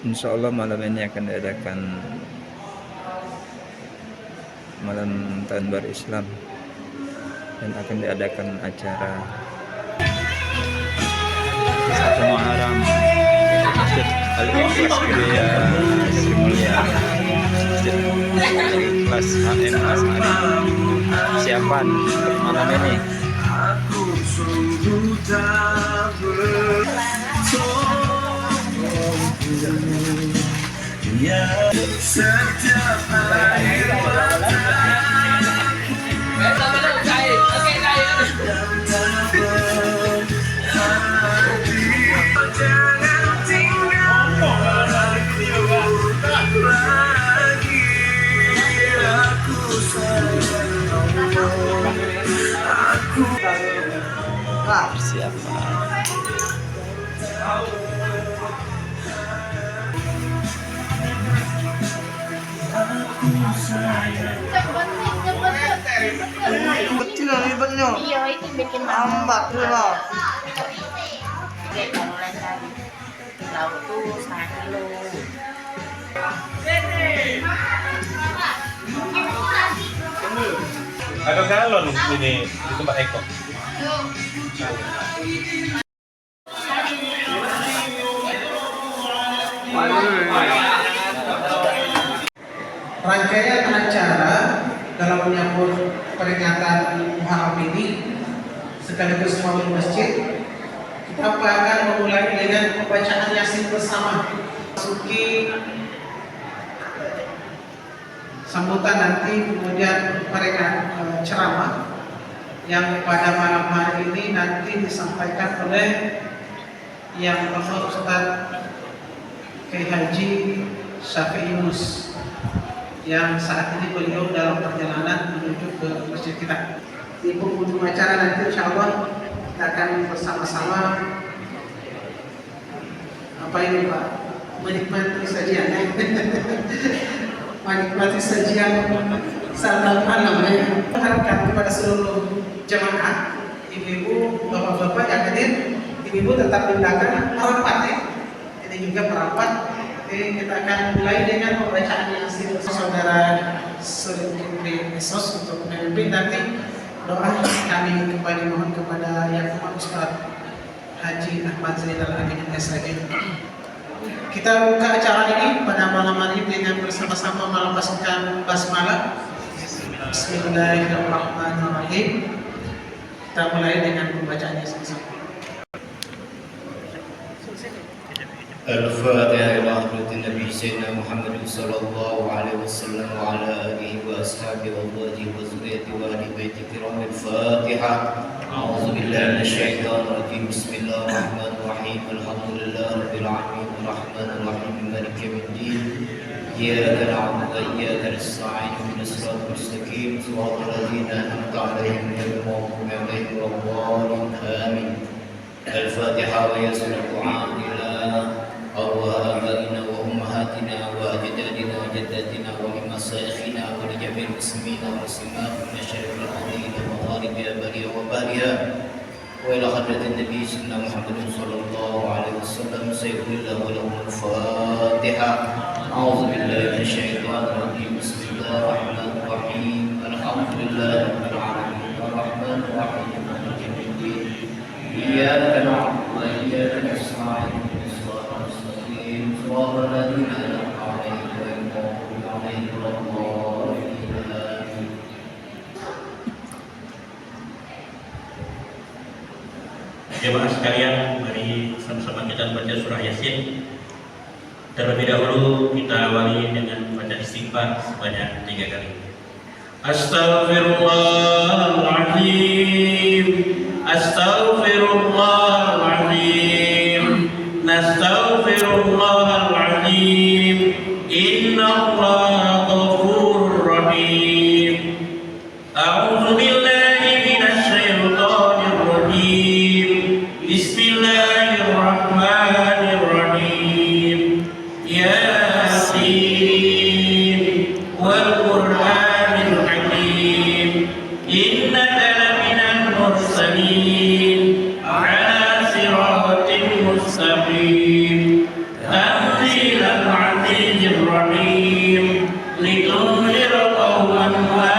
Insya Allah malam ini akan diadakan malam tahun baru Islam dan akan diadakan acara satu Muharram Masjid Al-Ikhlas Gereja Sri Mulia Masjid Al-Ikhlas HM Asari. Siapan malam ini? Setiap air mata jangan tinggalkan aku lagi, aku sayang aku. Persiapan kecil ribetnya. Iya, itu bikin Lambat tuh lah. Oke, kalau mulai dari laut tuh 1 kilo. Ada galon ini di tempat Eko. Rangkaian acara dalam menyambut peringatan Muharram ini sekaligus maulid masjid, kita akan memulai dengan pembacaan Yasin bersama. Masuki sambutan nanti, kemudian mereka ceramah yang pada malam hari ini nanti disampaikan oleh yang Bapak Ustadz Kiai Haji Syafi'i Yunus yang saat ini beliau dalam perjalanan menuju ke masjid kita. Di penghujung acara nanti insya Allah kita akan bersama-sama apa ini Pak, menikmati sajian menikmati sajian salat malam ya. Harapkan kepada seluruh jemaah, ibu-ibu, bapak-bapak yang hadir, ibu-ibu tetap hendaknya merapat ya. Ini juga merapat. Oke, kita akan mulai dengan pembacaan Yasin saudara Sulaiman Esos untuk memimpin. Nanti doa kami kembali mohon kepada Yang Muhammad Ustaz Haji Ahmad Zainal Abidin SAG. Kita buka acara ini pada malam hari dengan bersama-sama melambaskan basmalah. Bismillahirrahmanirrahim. Kita mulai dengan pembacaan Yasin. الفاتحة إلى حضرة النبي سيدنا محمد صلى الله عليه وسلم وعلى آله وأصحابه وأزواجه وذريته وآل بيته الكرام. الفاتحة. أعوذ بالله من الشيطان الرجيم. بسم الله الرحمن الرحيم. الحمد لله رب العالمين الرحمن الرحيم مالك يوم الدين. إياك نعبد وإياك نستعين اهدنا الصراط المستقيم صراط الذين أنعمت عليهم غير المغضوب عليهم ولا الضالين آمين. الفاتحة. ويسر الدعاء إلى أرواح آبائنا وأمهاتنا وأجدادنا وجداتنا ولمشايخنا ولجميع المسلمين والمسلمات من مشارق الأرض إلى مغاربها بريها وبارها وإلى حضرة النبي سيدنا محمد صلى الله عليه وسلم سيد الله ولهم الفاتحة. أعوذ بالله من الشيطان الرجيم. بسم الله الرحمن الرحيم. الحمد لله رب العالمين الرحمن الرحيم مالك يوم الدين. إياك نعبد وإياك نستعين صراط الذين أنعمت عليهم غير المغضوب عليهم ولا الضالين. Jemaah sekalian, mari sama-sama kita baca surah Yasin. Terlebih dahulu kita awali dengan baca istighfar sebanyak 3 kali. Astaghfirullahaladzim, astaghfirullahaladzim, nastaghfirullahaladzim, innallaha ghafurur rahim. A'udzu billahi minasy syaithanir rajim. Bismillahirrahmanirrahim. Yasin wal Qur'anil hakim. Innaka laminal mursalin ala siratin mustaqim. تنزيل العزيز الرحيم لتنذر قوما ما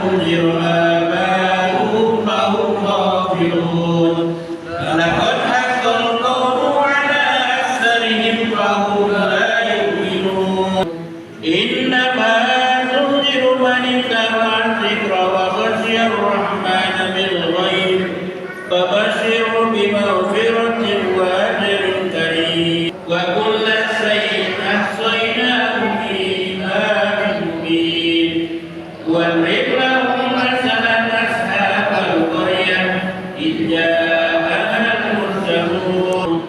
أنذر آباؤهم فهم غافلون لقد حق القول على أكثرهم فهم لا يؤمنون إنما تنذر من اتبع الذكر وخشي الرحمن بالغيب فبشر بمغفرة وأجر كريم وكل شيء أحصيناه في إمام مبين واضرب لهم مثلا أصحاب القرية إذ جاءها المرسلون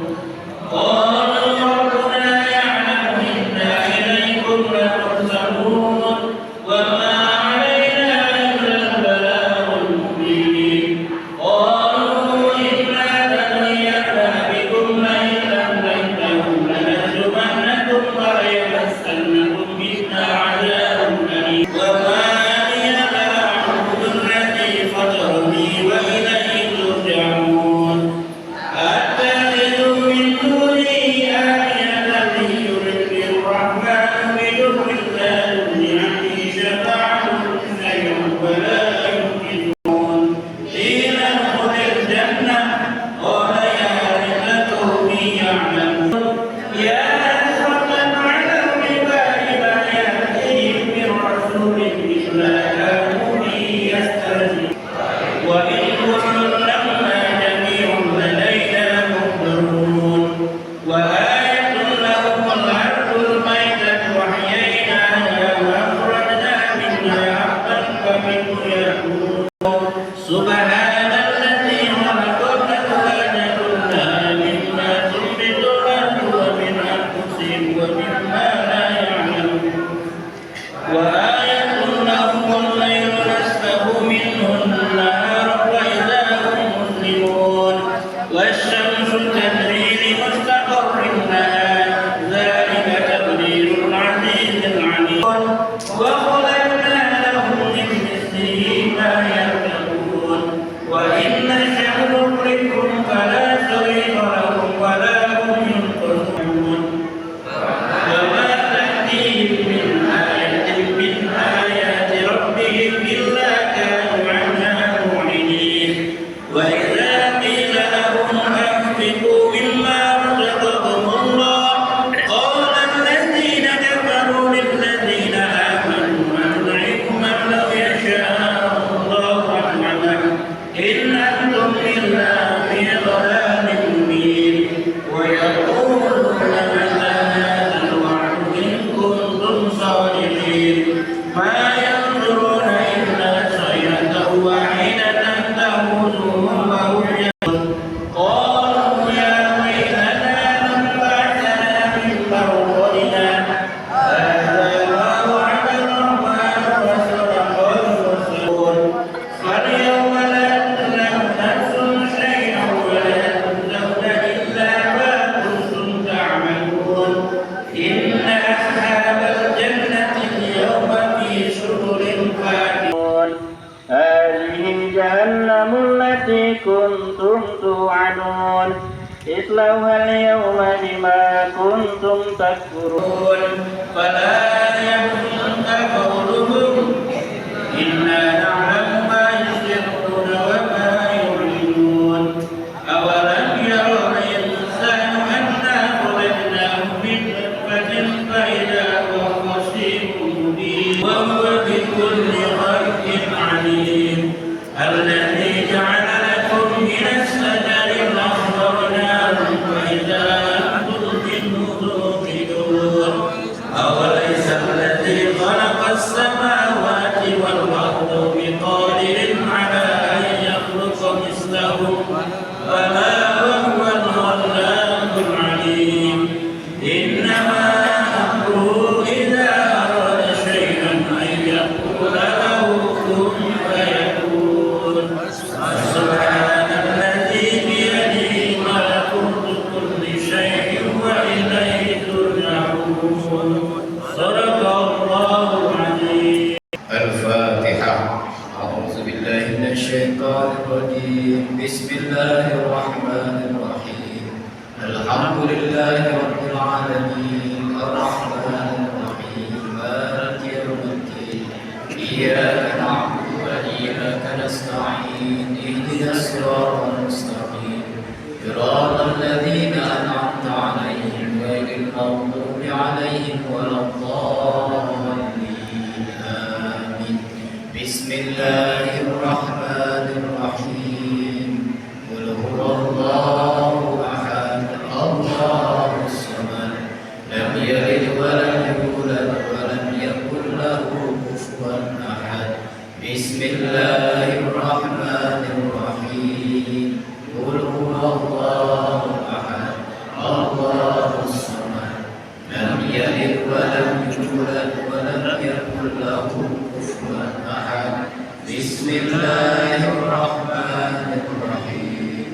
قالوا ربنا يعلم إنا إليكم لمرسلون وما علينا إلا البلاغ المبين قالوا إنا لنحيينا بكم لئن لم تنتهوا لنرجمنكم وليمسنكم منا عذاب أليم وما لي لا أعبد الذي فطرني وإليه ترجعون أتخذ من دونه آلهة يردني الرحمن بضر لا تغني عني شفاعتهم شيئا ولا ينقذون قيل ادخل الجنة قال يا ليت قومي يعلمون يا حسرة على العباد ما يأتيهم من رسول إلا كانوا به يستهزئون وإن كل لما جميع لدينا محضرون وآية لهم الأرض الميتة وأحييناها وأخرجنا منها حبا فمنه يأكلون سبحان الذي خلق الأزواج كلها مما تنبت الأرض ومن أنفسهم ومما لا يعلمون وآية لهم الليل نسلخ منه النهار فإذا هم مسلمون والشمس تجري لمستقر لها ذلك تقدير العزيز العليم وخلقنا لهم من مثله ما يركبون وإن نشأ نغرقهم فلا صريخ لهم ولا هم ينقذون وما تأتيهم من آية من آيات ربهم إلا كانوا عنها معرضين وإذا قيل لهم أنفقوا مما رزقكم الله قال الذين كفروا للذين آمنوا أنعم من لو يشاء الله رحمته إن أنتم إلا في ضلال مبين ويقولون متى هذا الوعد إن كنتم صادقين ما ينظرون إلا صيحة واحدة تأخذهم وهم ينظرون قالوا يا ويلنا من بعثنا من مرقدنا هذا ما وعد الرحمن وصدق المرسلون فاليوم لا تظلم نفس شيئا ولا تجزون إلا ما كنتم تعملون إن أصحاب الجنة اليوم في سرر فاكهون هذه جهنم التي كنتم توعدون اصلوها اليوم بما كنتم تكفرون فلا يحزنك قولهم إنا نعلم ما يسرون وما يعلنون أولم يروا الإنسان أنا خلقناه من نطفة فإذا هو خصيم مبين وهو بكل خلق عليم الذي جعل لكم من الشجر الأخضر نارا فإذا أنتم منه توقدون أوليس الذي خلق السماوات والأرض بقادر على أن يخلق مثلهم بلى وهو الخلاق العليم إنما أمره إذا أراد شيئا أن يقول له كن فيكون سبحان الذي بيده ملكوت كل شيء وإليه ترجعون صدق الله العظيم الفاتحة. أعوذ بالله من الشيطان الرجيم. بسم الله الرحمن الرحيم. الحمد لله رب العالمين. المغضوب عليهم ولا الضالين آمين. بسم الله الرحمن الرحيم. قل هو الله أحد الله الصمد لم يلد ولم يولد ولم يكن له كفوا أحد. بسم الله الرحمن الرحيم. قل هو الله أحد الله الصمد لم يلد ولم يولد ولم يكن له كفوا أحد. بسم الله الرحمن الرحيم.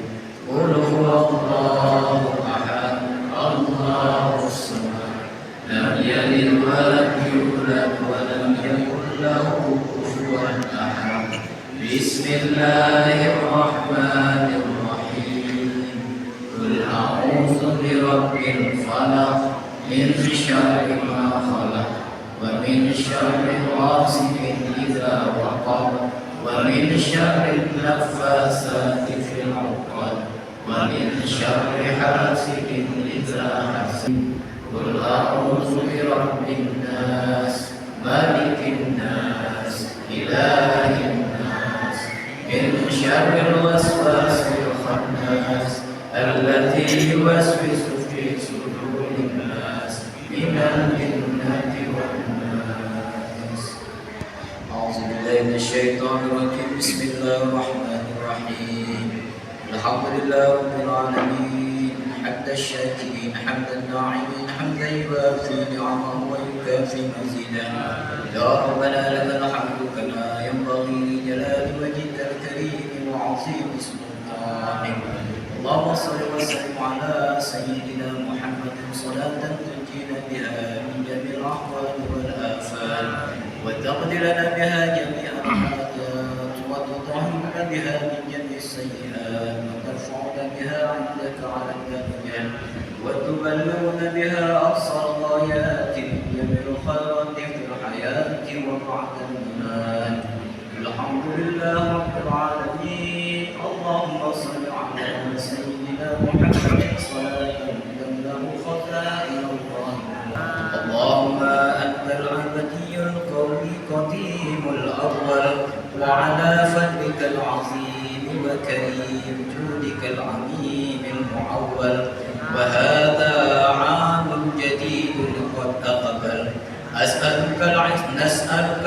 قل هو الله أحد الله الصمد لم يلد ولم يولد ولم يكن له كفوا أحد. بسم الله الرحمن الرحيم. قل أعوذ برب الفلق من شر ما خلق ومن شر غاسق إذا وقب ومن شر النفاثات في العقد ومن شر حاسد إذا حسد. قل أعوذ برب الناس ملك الناس إله الناس من شر الوسواس الخناس الذي يوسوس في صدور الناس من الجنة والناس. أعوذ بالله من الشيطان الرجيم. بسم الله الرحمن الرحيم. الحمد لله رب العالمين حمد الشاكرين حمد الناعمين حمدا يوافي نعمه ويكافي مزيدا. يا ربنا لك الحمد كما ينبغي لجلال وجهك الكريم وعظيم سلطانك. اللهم صل وسلم على سيدنا محمد صلاة تنجينا بها من جميع الأحوال والآفات وتقضي لنا بها جميع الحاجات وتطهرنا بها من جميع السيئات وترفعنا بها عندك على الدرجات وتبلغنا بها أقصى الغايات من جميع الخيرات في الحياة وبعد الممات. الحمد لله رب العالمين. اللهم صل على سيدنا محمد صلاة تملأ خزائن الله. اللهم أنت العبدي القوي قديم الأول وعلى فضلك العظيم وكريم جودك العميم المعول وهذا عام جديد قد أقبل. نسألك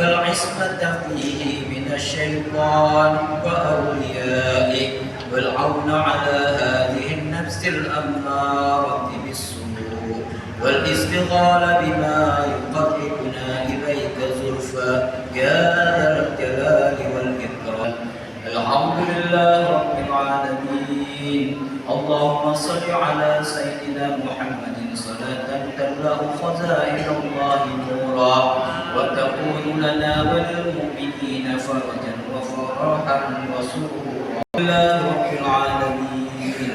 العصمة فيه من الشيطان وأوليائك والعون على هذه النفس الأمارة بالسوء والاستغلال بما يقربنا إليك زلفى يا ذا الجلال والإكرام. الحمد لله رب العالمين. اللهم صل على سيدنا محمد صلاة تملأ خزائن الله نورا وتكون لنا وللمؤمنين فرجا وفرحا وسرورا. الله رب العالمين.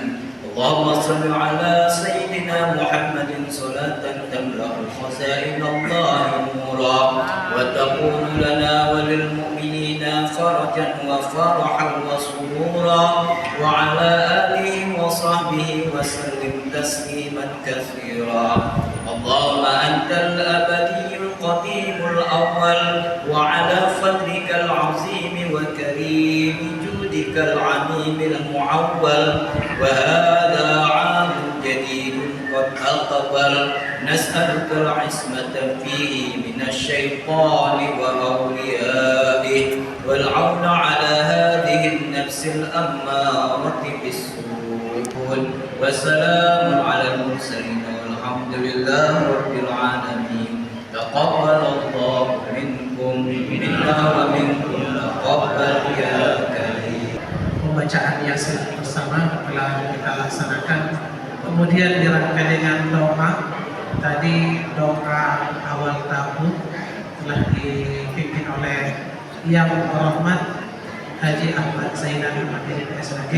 اللهم صل على سيدنا محمد صلاة تملأ خزائن الله نورا وتكون لنا وللمؤمنين فرجا وفرحا وسرورا وعلى آله وصحبه وسلم تسليما كثيرا. اللهم أنت الأبدي القديم الأول وعلى فضلك العظيم وكريم جودك العميم المعول وهذا عام جديد قد أقبل. نسألك العصمة فيه من الشيطان وأوليائه والعون على هذه النفس الأمارة بالسوء وسلام على المرسلين والحمد لله رب العالمين. تقبل الله منكم منا ومنكم تقبل يا كريم. Pembacaan Yasin bersama telah kita laksanakan. Kemudian dirangkai dengan doa. Tadi doa awal tahun telah dipimpin oleh Yang Rahmat Haji Ahmad Zainal Abidin SAG.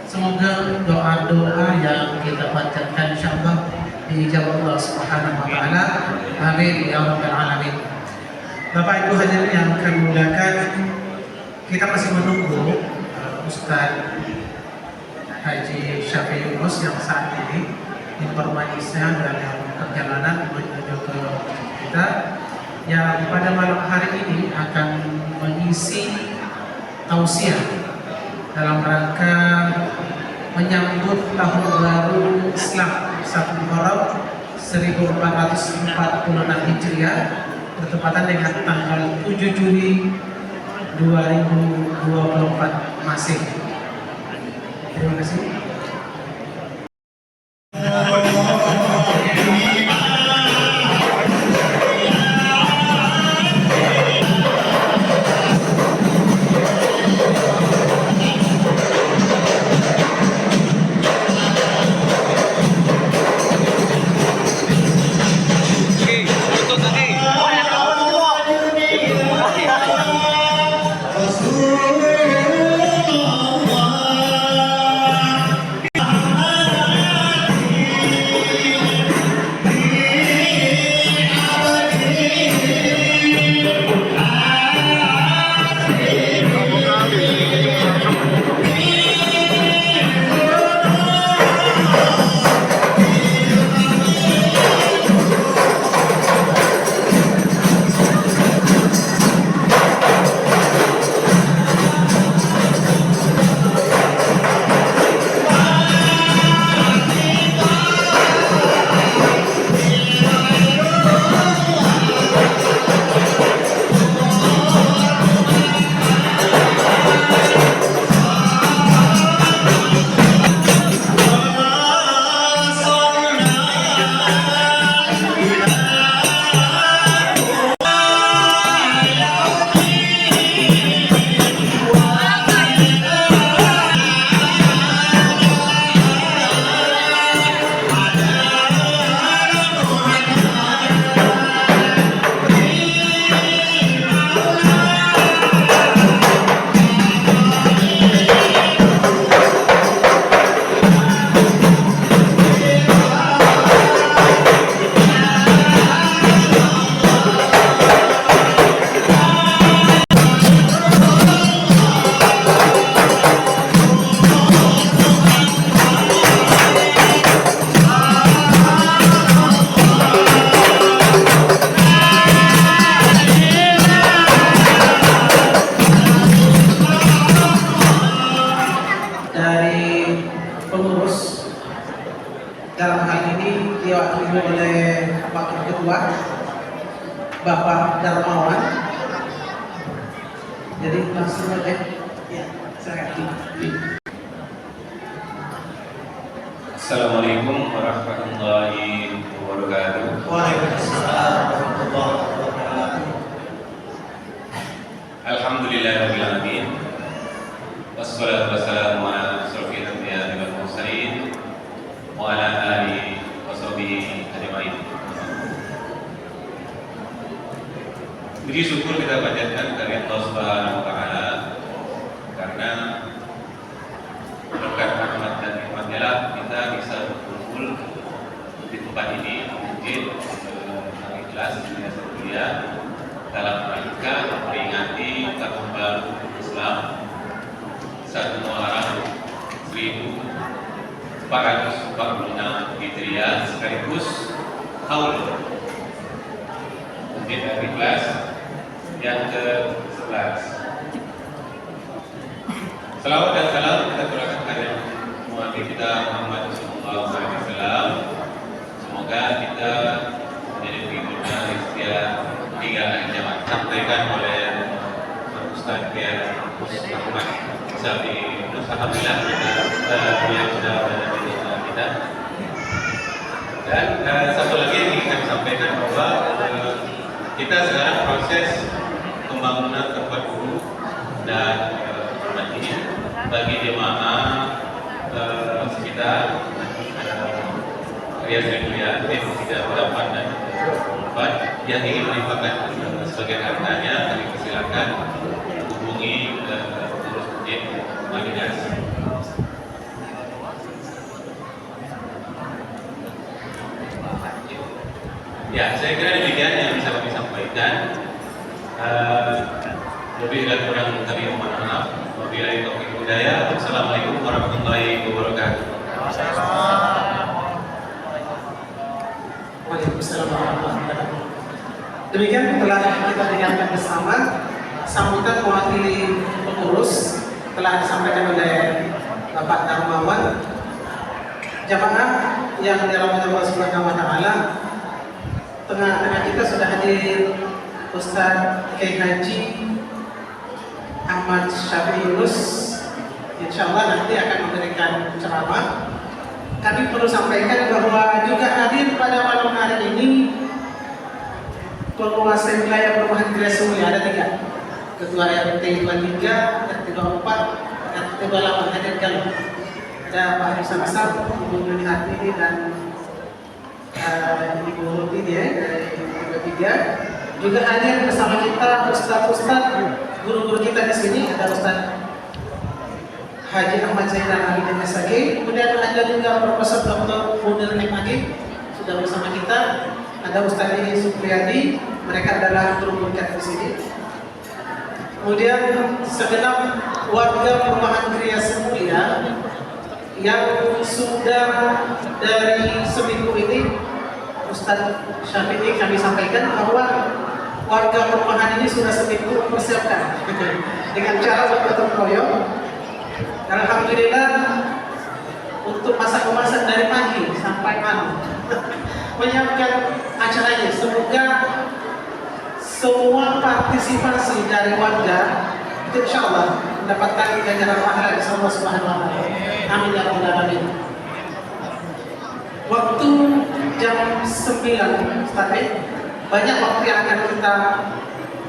Semoga doa-doa yang kita panjatkan insyaallah dijawab Allah Subhanahu wa taala. Amin ya rabbal alamin. Bapak Ibu hadirin yang kami muliakan, kita masih menunggu Ustaz Haji Syafi'i Yunus yang saat ini informasinya dan yang perjalanan menuju ke kita yang pada malam hari ini akan mengisi tausiah dalam rangka menyambut tahun baru Islam 1 Muharram 1446 Hijriah bertepatan dengan tanggal 7 Juli 2024 Masehi. Terima kasih. Dalam hal ini diwakili oleh Wakil Ketua Bapak Darmawan. Jadi langsung aja ya, saya Assalamualaikum warahmatullahi wabarakatuh. Waalaikumsalam warahmatullahi wabarakatuh. Alhamdulillahirabbil alamin. Wassalatu wassalamu ala asyrofil anbiya'i wal mursalin wa ala alihi washabihi ajmain. Puji syukur kita panjatkan kepada Allah Subhanahu wa taala karena berkat rahmat dan nikmatnya lah kita bisa berkumpul di tempat ini mungkin sangat ikhlas dunia kuliah dalam rangka memperingati tahun baru Islam 1 Muharram 1446 Hijriah sekaligus haul mungkin dari kelas yang ke-11. Salawat dan salam kita curahkan kepada Nabi kita Muhammad SAW. Semoga kita menjadi pengikutnya di setiap 3 jamaah disampaikan oleh Ustaz Kiai Muhammad Sabi. Alhamdulillah beliau sudah berada di tengah kita. Dan satu lagi yang ingin kami sampaikan bahwa kita sekarang proses pembangunan tempat duduk dan ini bagi jemaah sekitar Riyadh Riyadh yang tidak berdapat dan tempat yang ingin melimpahkan sebagian hartanya, kami persilakan hubungi pengurus masjid Madinah. Ya, saya kira demikian yang bisa kami sampaikan. Lebih dan kurang kami mohon maaf. Wabillahi taufiq wal hidayah. Wassalamualaikum warahmatullahi wabarakatuh. Waalaikumsalam warahmatullahi wabarakatuh. Demikian telah kita dengarkan bersama sambutan mewakili pengurus telah disampaikan oleh Bapak Darmawan. Jamaah yang dirahmati Allah Subhanahu wa taala, tengah-tengah kita sudah hadir Ustaz Kiai Haji Ahmad Syafi'i Yunus. Insyaallah nanti akan memberikan ceramah. Kami perlu sampaikan bahwa juga hadir pada malam hari ini penguasa wilayah Perumahan Gria Semulia ada 3, Ketua RT 23, RT 24, RT 28 hadirkan. Ada Pak Haji Samsam, Ibu Nuni Hartini dan Ibu Rutini dari 23. Juga hadir bersama kita Ustaz-Ustaz, guru-guru kita di sini. Ada Ustaz Haji Ahmad Zainal Abidin SAG, kemudian ada juga Profesor Dr. Munir Nekmagi sudah bersama kita. Ada Ustaz Ini Supriyadi, mereka adalah guru-guru kita di sini. Kemudian segenap warga Perumahan Gria Semulia yang sudah dari seminggu ini, Ustaz Syafi'i kami sampaikan bahwa warga perumahan ini sudah seminggu mempersiapkan dengan cara bergotong royong. Alhamdulillah untuk masak-memasak dari pagi sampai malam menyiapkan acaranya. Semoga semua partisipasi dari warga itu insya Allah mendapatkan ganjaran pahala dari Allah Subhanahu wa taala. Amin ya rabbal alamin. Waktu jam 9 tadi banyak waktu yang akan kita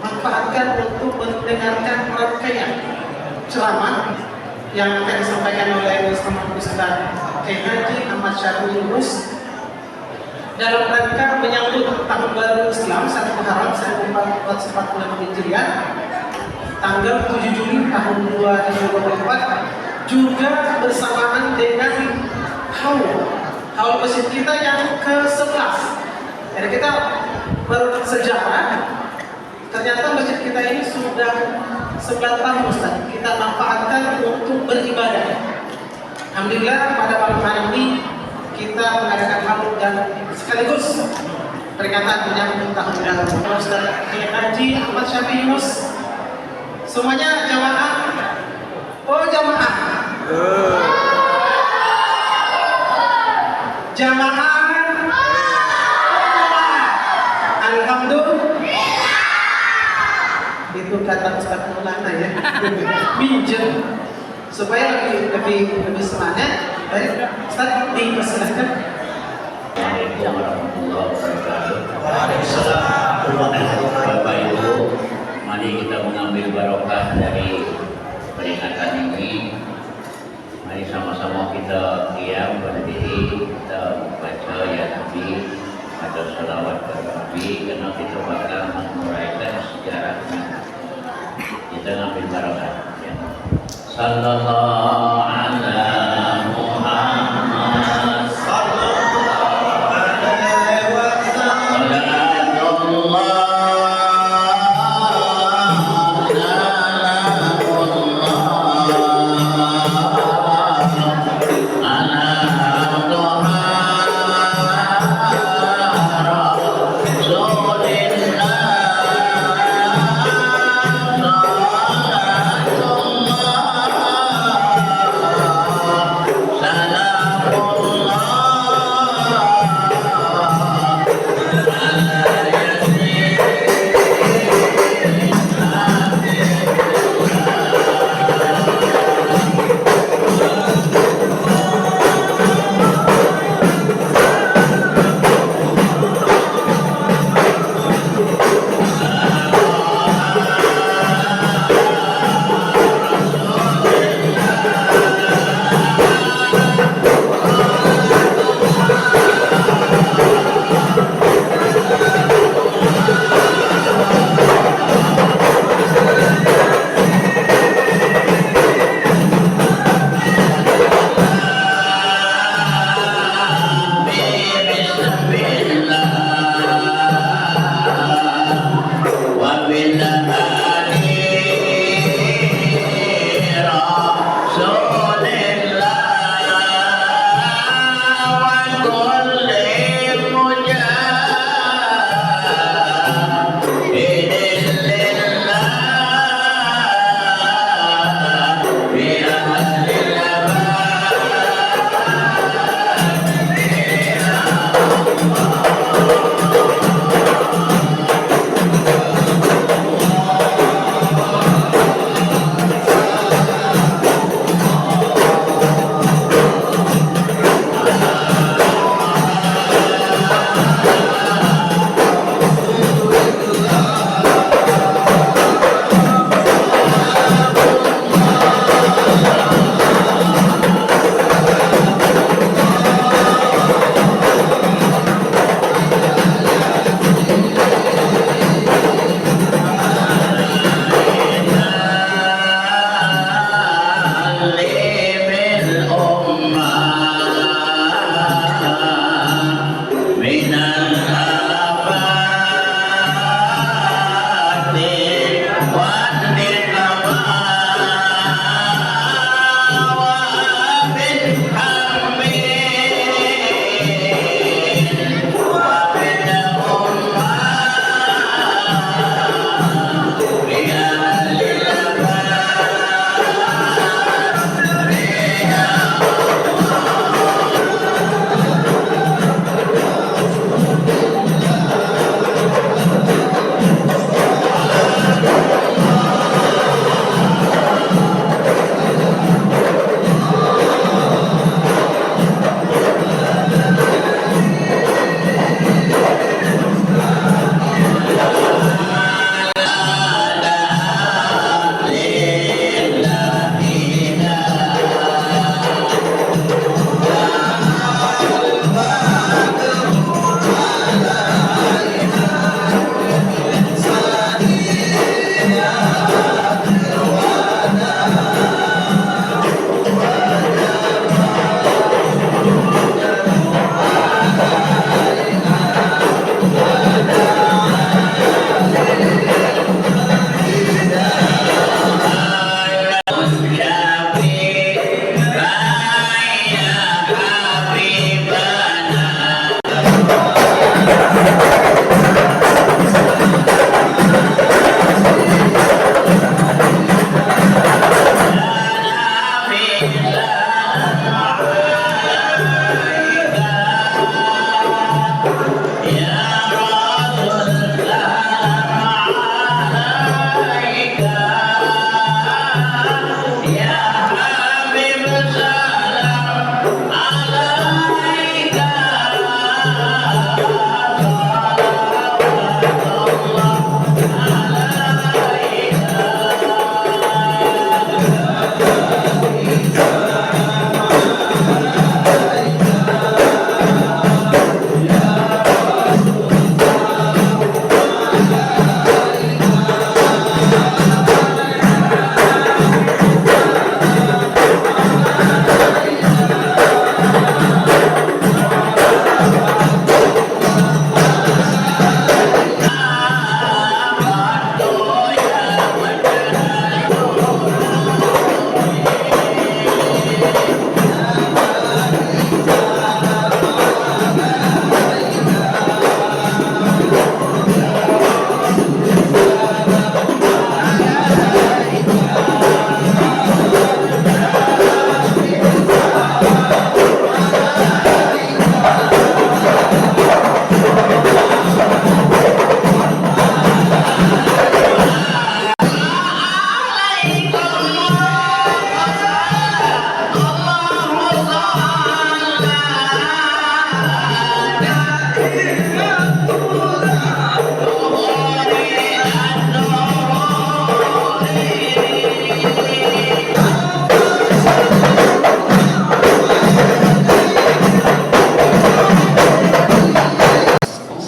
manfaatkan untuk mendengarkan rangkaian ceramah yang akan disampaikan oleh Ustaz Kiai Haji Ahmad Syafi'i Yunus dalam rangka menyambut tahun baru Islam 1 Muharram 1445 Hijriah tanggal 7 Juli tahun 2024, juga bersamaan dengan haul masjid kita yang ke-11. Jadi kita bersejarah, ternyata masjid kita ini sudah 9 tahun Ustaz kita manfaatkan untuk beribadah. Alhamdulillah pada malam hari ini kita mengadakan haul dan sekaligus peringatan menyambut tahun baru. Ustaz Kiai Haji Ahmad Syafi'i Yunus. Semuanya jamaah. Oh jamaah. Jamaah. Alhamdulillah. Itu kata Ustaz Maulana ya. Minjem supaya lebih semangat. Baik, Ustaz dipersilakan. Bapak Ibu, mari kita mengambil barokah dari peringatan ini. Mari sama-sama kita diam berdiri, kita baca ya Nabi, ada salawat kepada Nabi, karena kita bakal menguraikan sejarahnya. Kita ngambil barokah. Ya. Sallallahu ala Muhammad.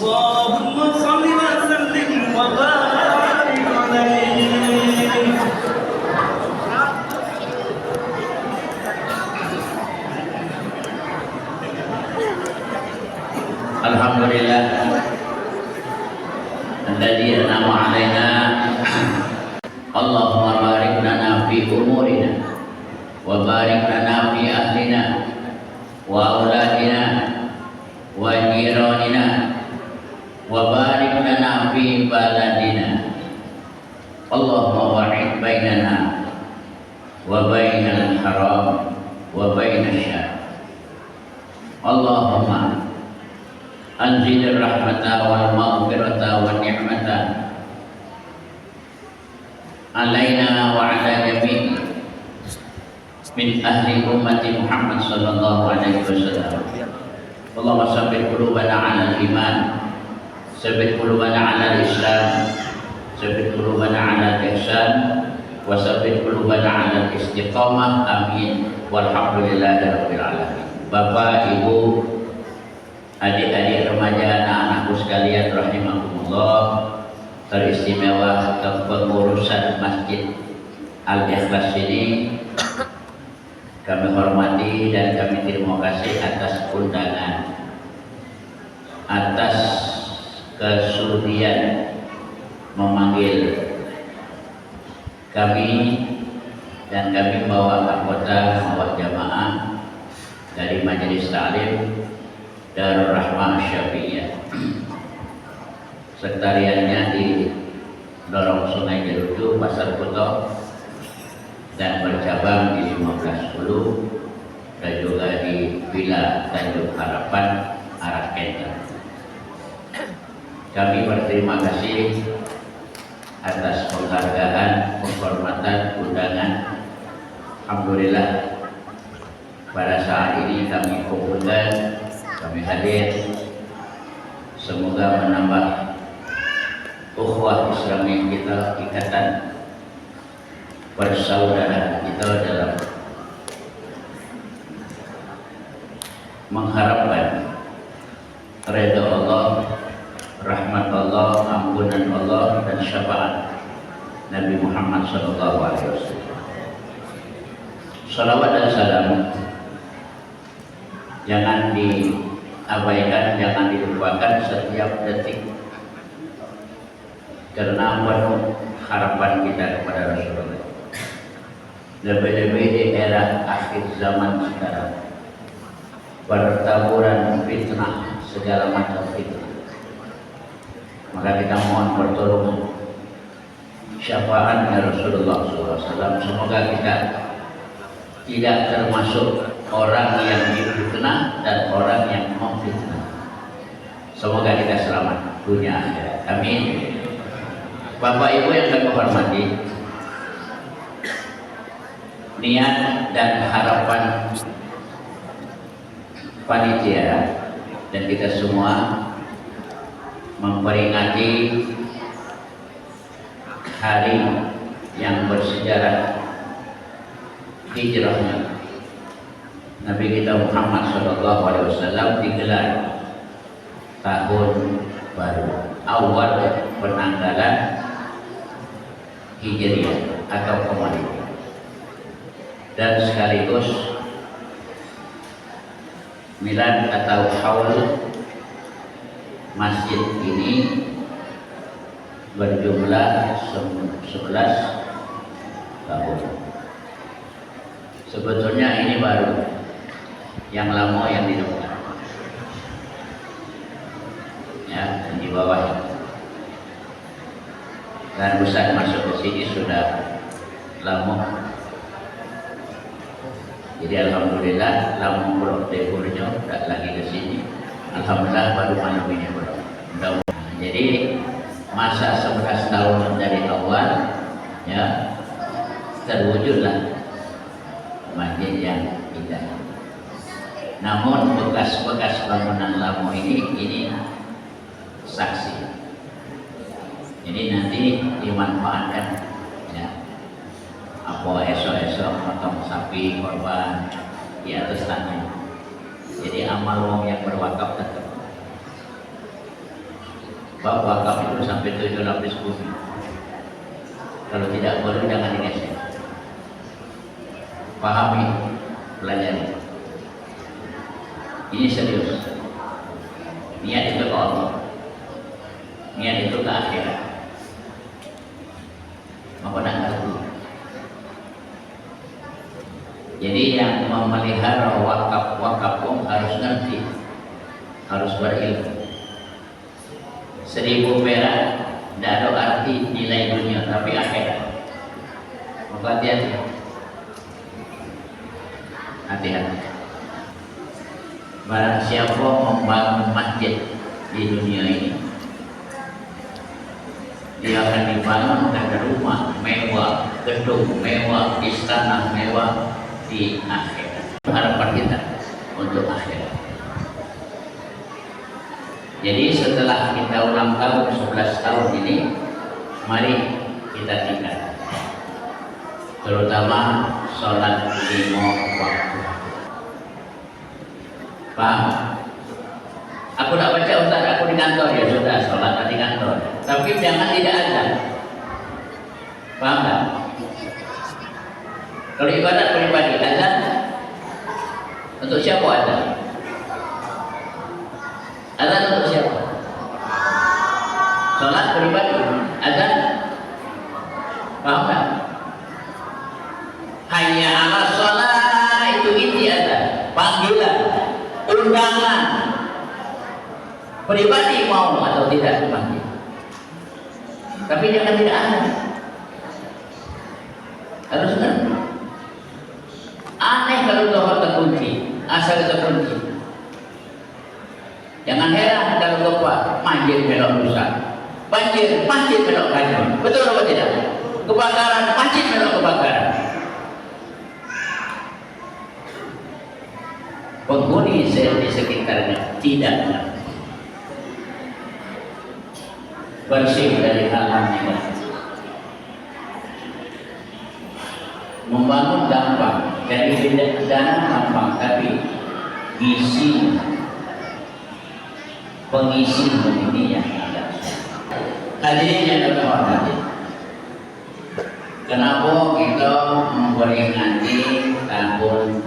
اللهم صل وسلم وبارك عليه. Alhamdulillah alladzi an'ama 'alaina. Allahumma barik lana fi umurina wa barik lana fi ahlina wa auladina wa jiranina wa barik lana fi baladina. Allahumma ba'id bainana wa bainal haram wa bainasy syarr. Allahumma anzil rahmata wal maghfirata wa ni'mata alaina wa ala jami'i min ahli ummati Muhammad sallallahu alaihi wasallam. Allahumma sabbit qulubana 'ala al-iman, sabbit qulubana 'ala al-islam, sabbit qulubana 'ala al-ihsan, wa sabbit qulubana 'ala al-istiqamah. Amin. Walhamdulillahi rabbil alamin. Bapak, Ibu, adik-adik remaja, anak-anakku sekalian rahimakumullah, teristimewa kepengurusan Masjid Al-Ikhlas ini kami hormati dan kami terima kasih atas undangan, atas kesudian memanggil kami, dan kami bawa anggota, bawa jamaah dari Majelis Ta'lim Darul Rahmah Syafi'iyah. Sekretariatnya di Lorong Sungai Jerutu, Pasar Kuto, dan bercabang di 15 Hulu dan juga di Villa Tanjung Harapan arah Kenter. Kami berterima kasih atas penghargaan, penghormatan, undangan. Alhamdulillah pada saat ini kami kumpulkan, kami hadir. Semoga menambah ukhuwah Islamiyah kita, ikatan persaudaraan kita dalam mengharapkan ridha Allah, rahmat Allah, ampunan Allah, dan syafaat Nabi Muhammad SAW. Salawat dan salam jangan diabaikan, jangan dilupakan setiap detik, karena penuh harapan kita kepada Rasulullah. Lebih-lebih di era akhir zaman sekarang, bertaburan fitnah, segala macam fitnah, maka kita mohon pertolongan syafaatnya Rasulullah SAW. Semoga kita tidak termasuk orang yang difitnah dan orang yang memfitnah. Semoga kita selamat dunia akhirat. Amin. Bapak Ibu yang kami hormati, niat dan harapan panitia dan kita semua memperingati hari yang bersejarah hijrahnya Nabi kita Muhammad SAW digelar tahun baru, awal penanggalan Hijriah atau Komariah, dan sekaligus milad atau haul masjid ini berjumlah 11 tahun. Sebetulnya ini baru, yang lama yang di depan, ya, di bawah. Dan Ustaz masuk ke sini sudah lama. Jadi alhamdulillah lama belum tekurnya, tidak lagi ke sini. Alhamdulillah baru malam ini belum. Jadi masa 11 tahun dari awal, ya, terwujudlah masjid yang indah. Namun bekas-bekas bangunan lama ini saksi. Jadi nanti dimanfaatkan, ya, apa esok-esok potong sapi korban di atas tanah. Jadi amal wong yang berwakaf tetap. Bab wakaf itu sampai 7 lapis bumi. Kalau tidak boleh jangan digeser. Pahami, pelajari. Ini serius. Niat itu ke Allah, niat itu ke akhirat. Maka nak ngerti. Jadi yang memelihara wakaf pun harus ngerti, harus berilmu. 1000 perak tidak ada arti nilai dunia, tapi akhirat. Maka hati-hati. Hati-hati. Barang siapa membangun masjid di dunia ini, dia akan dibangunkan rumah mewah, gedung mewah, istana mewah di akhirat. Harapan kita untuk akhirat. Jadi setelah kita ulang tahun 11 tahun ini, mari kita tingkat, terutama sholat 5 waktu. Paham? Aku tak baca Ustaz, aku di kantor, ya sudah sholat di kantor. Tapi jangan tidak ada. Paham tak? Kalau ibadat pribadi azan, untuk siapa azan? Azan untuk siapa? Sholat pribadi azan. Paham tak? Hanya ala sholat itu inti azan, panggilan, undangan. Pribadi mau atau tidak dipanggil. Tapi jangan tidak ada. Harus ngerti. Aneh kalau doa terkunci, asal terkunci. Jangan heran kalau gempa, banjir melok rusak, banjir masjid melok kacau. Betul atau tidak? Kebakaran masjid melok kebakaran. Penghuni di sekitarnya tidak mengerti. Bersih dari hal-hal negatif. Membangun gampang, dari dana gampang, tapi isi pengisi ini yang ada. Hadirin yang terhormat, kenapa kita memperingati tahun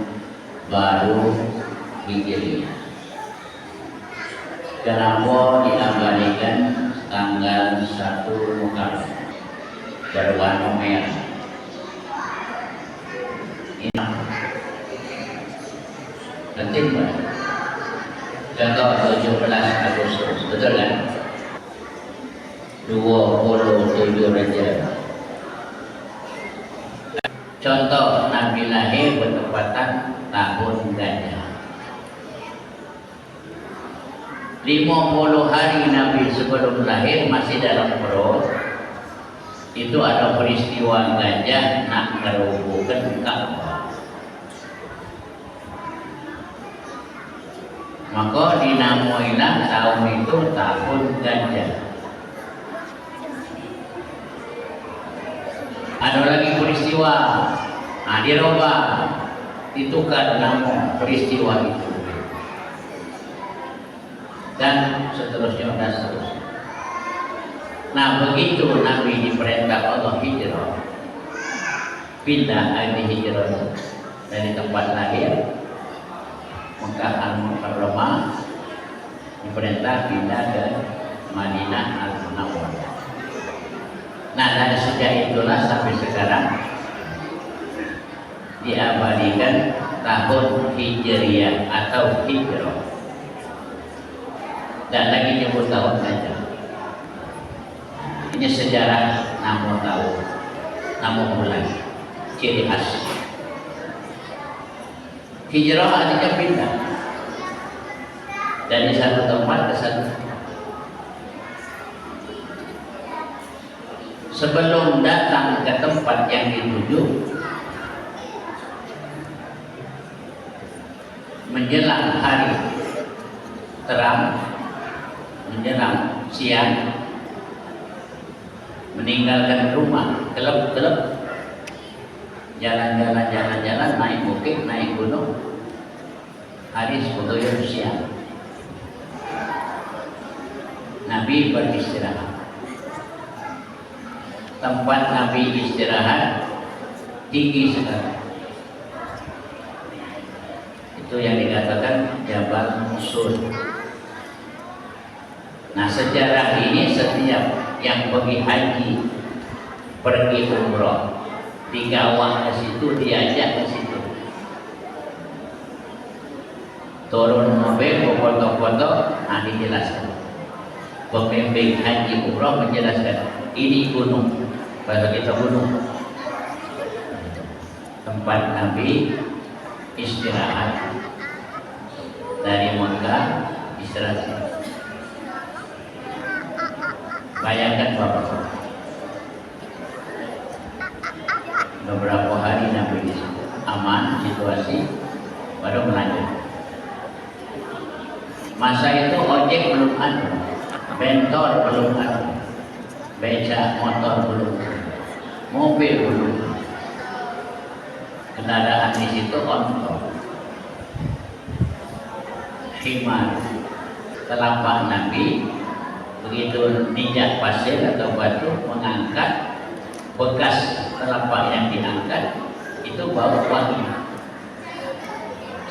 baru Hijriah? Kenapa diabadikan tanggal 1 Muharram berwarna merah? Ini penting banget. Contoh 17 Agustus, betul kan? 27 Rajab. Contoh Nabi lahir bertepatan tahun gajah. 50 hari Nabi sebelum lahir masih dalam perut, itu ada peristiwa gajah nak merobohkan Ka'bah. Maka dinamailah tahun itu tahun gajah. Ada lagi peristiwa, dirubah, ditukar nama peristiwa itu. Dan seterusnya dan seterusnya. Nah begitu Nabi diperintah Allah hijrah, pindah lagi hijrah dari tempat lahir Mekah Al-Mukarramah, diperintah pindah ke Madinah Al-Munawwarah. Nah dari sejak itulah sampai sekarang diabadikan tahun Hijriah atau hijrah. Dan lagi nyebut tahun saja. Ini sejarah nama tahun, nama bulan, ciri khas. Hijrah artinya pindah dari satu tempat ke satu. Sebelum datang ke tempat yang dituju, menjelang hari terang, menjelang siang, meninggalkan rumah, kelep-kelep, jalan-jalan, naik bukit, naik gunung, hari sebetulnya siang. Nabi Nabi beristirahat. Tempat Nabi istirahat tinggi sekali. Itu yang dikatakan Jabal Musul. Nah, sejarah ini setiap yang pergi haji, pergi umroh, digawang ke situ, diajak ke situ. Turun mobil, foto-foto, nah dijelaskan. Pembimbing haji umroh menjelaskan, ini gunung, bahasa kita gunung. Tempat Nabi istirahat dari Mekah, istirahat. Bayangkan Bapak, beberapa hari Nabi di situ, aman situasi, baru melanjut. Masa itu ojek belum ada, bentor belum ada, beca motor belum ada, mobil belum ada. Kendaraan di situ ontok, himar, telapak Nabi. Begitu ninjak pasir atau batu, mengangkat bekas telapak yang diangkat itu bau wangi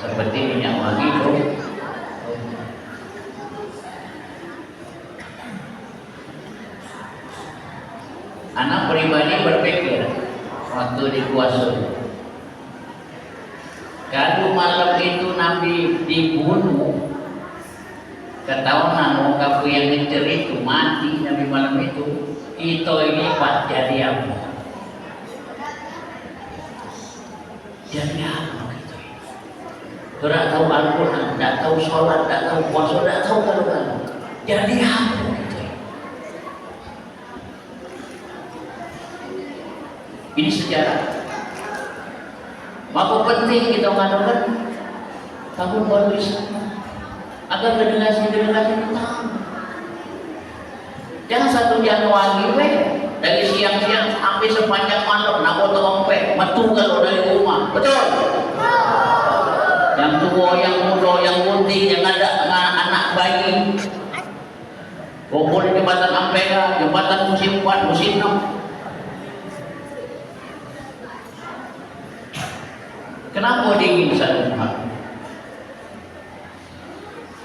seperti minyak wangi. Anak pribadi berpikir waktu di Kuasul, kalau malam itu Nabi dibunuh, ketahuan mau kamu yang ngejar itu mati Nabi malam itu, kita ini pak jadi apa? Jadi apa kita ini? Tidak tahu Al-Quran, tidak tahu sholat, tidak tahu puasa, tidak tahu kalau jadi apa kita ini? Ini sejarah. Maka penting kita mengadakan tahun baru Islam agar generasi-generasi itu tahu. Jangan 1 Januari dari siang-siang sampai sepanjang malam nak potong ompek, metu kalau dari rumah, betul? Yang tua, yang muda, yang gunting, yang ada anak bayi, kumpul di jembatan Ampera, jembatan musim 4, musim 6. Kenapa dingin satu umat?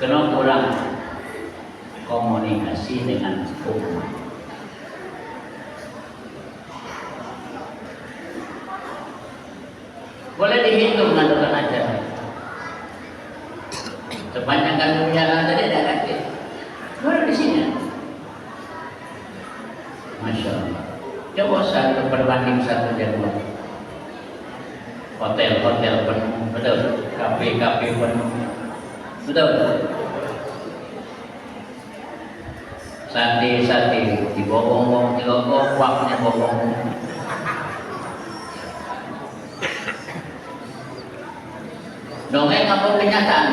Kenapa kurang komunikasi dengan umat? Boleh dihitung mengadakan acara. Sepanjang kami punya tadi ada kaki. Baru di sini. Masya Allah. Coba satu berbanding 1 Januari. Hotel-hotel penuh, betul. Kafe-kafe penuh. Betul. Sate dibobong-bobong, digogong, waktunya bobong. Dongeng apa kenyataan?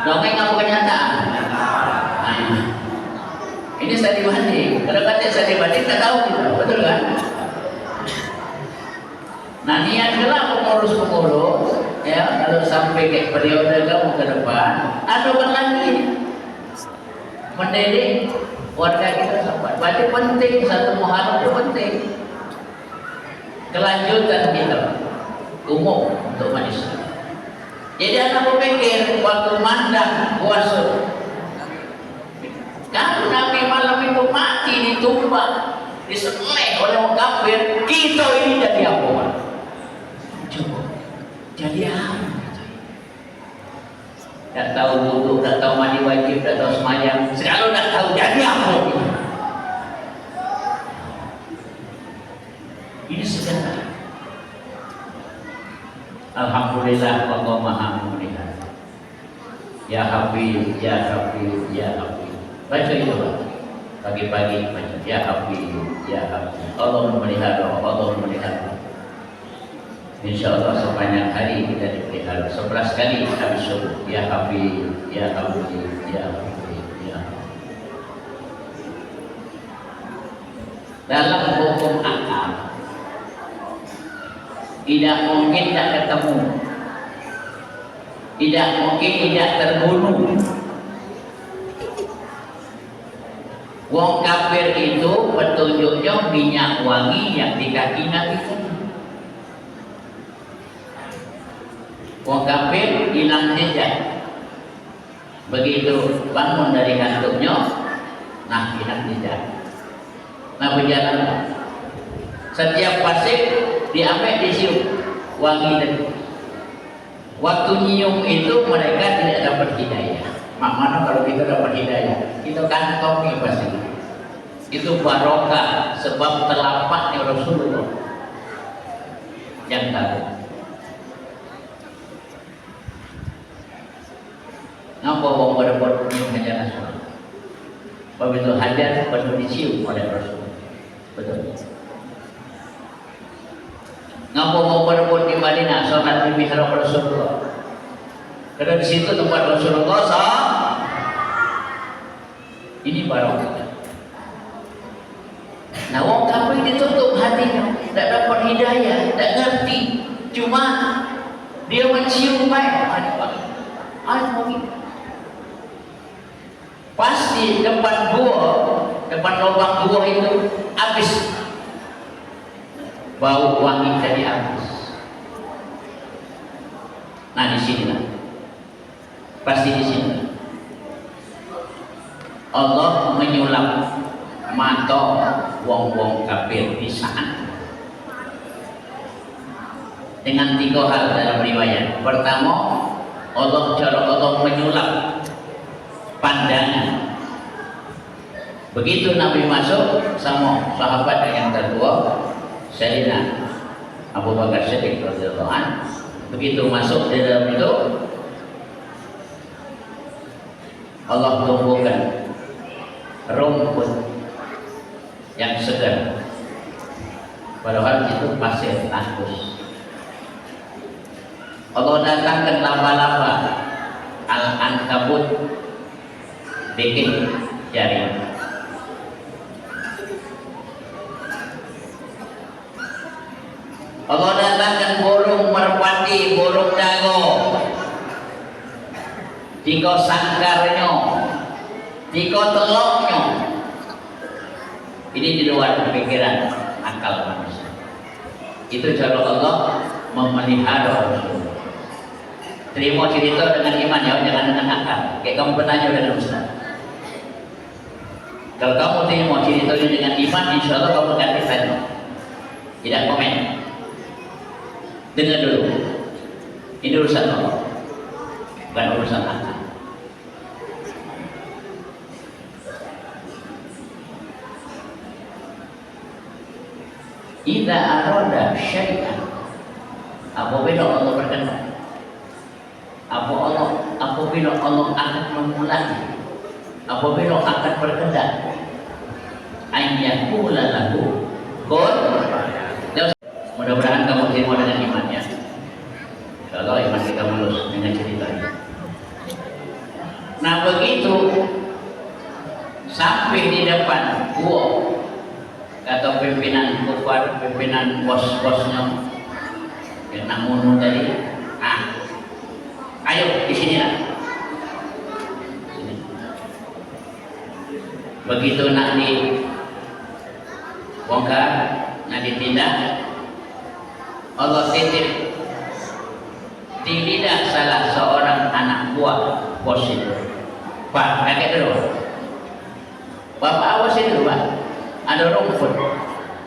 Dongeng apa kenyataan? Nah, ini saya dibanding. Kalau kata saya dibanding, tak tahu kita, betul kan? Nah, niat gelap pengurus-pengurus, ya, kalau sampai ke periode kamu ke depan, ada lagi mendidik warga kita sampai. Berarti penting, 1 Muharram itu penting. Kelanjutan kita umum untuk manusia. Jadi anak berpikir waktu mandang puasa, kalau Nabi malam itu mati ditumbak, disembelih oleh orang kafir, kita ini jadi apa? Coba, jadi apa? Tak tahu wudhu, tak tahu mandi wajib, tak tahu semayang. Kalau tak tahu jadi apa? Ini sejarah. Alhamdulillah Allah Maha melihat. Ya Habib, ya Habib, ya Habib. Baca itu Pak. Pagi-pagi baca. Ya Habib, ya Habib. Allah memelihara, Allah memelihara. Insya Allah sepanjang hari kita dipelihara. 11 kali habis subuh. Ya Habib, ya Habib, ya Habib, ya Habib. Dalam hukum akal, tidak mungkin tak ketemu, tidak mungkin tidak terbunuh. Wong kafir itu petunjuknya minyak wangi yang di kaki Nabi. Wong kafir hilang jejak. Begitu bangun dari kantuknya, nah hilang jejak. Nah berjalan. Setiap pasir diambil disium wangi tadi. Waktu nyium itu mereka tidak dapat hidayah. Mana kalau kita dapat hidayah, kita kantongi pasti. Itu barokah sebab telapaknya Rasulullah yang tahu. Ngapa wong pada nyium hajar Rasul? Begitu hajar perlu dicium oleh Rasul. Betul. Ngapa wong pada di Madinah sholat di mihrab Rasulullah? Karena di situ tempat Rasulullah ini barokah. Nah, wong kafir ditutup hatinya, tidak dapat hidayah, tidak ngerti. Cuma dia mencium baik. Pasti depan gua, depan lubang gua itu habis bau wangi tadi habis. Nah, di sini lah. Pasti di sini Allah menyulap mata wong-wong kafir di saat dengan 3 hal dalam riwayat. Pertama, Allah menyulap pandangan. Begitu Nabi masuk sama sahabat yang kedua, Sayyidina Abu Bakar Siddiq radhiyallahu anhu, begitu masuk di dalam itu Allah tumbuhkan rumput yang segar, padahal itu pasir tandus. Allah datangkan laba-laba al-ankabut bikin jaring. Allah datangkan burung merpati, burung dago, tiga sangkarnya, tiga teloknya. Ini di luar pikiran akal manusia. Itu cara Allah memelihara Rasulullah. Terima cerita dengan iman ya, jangan dengan akal. Kayak kamu bertanya dengan Ustaz. Kalau kamu terima cerita dengan iman, insya Allah kamu akan ditanya. Tidak komen. Dengar dulu. Ini urusan Allah, bukan urusan akal. Idza arada syai'an, apabila Allah berkehendak, apabila Allah akan memulai, apabila akan berkehendak, ayyakula lahu kun. Mudah-mudahan kamu terima dengan iman ya. Insyaallah iman kita mulus dengan cerita ini. Nah begitu sampai di depan gua, kata pimpinan kufar, pimpinan bos-bosnya yang namun tadi, ayo di sini lah. Sini. Begitu nak dibongkar, nak ditindak, Allah titip di lidah salah seorang anak buah bos itu. Pak, kakek dulu. Bapak awasin dulu, Pak. Ada rumput.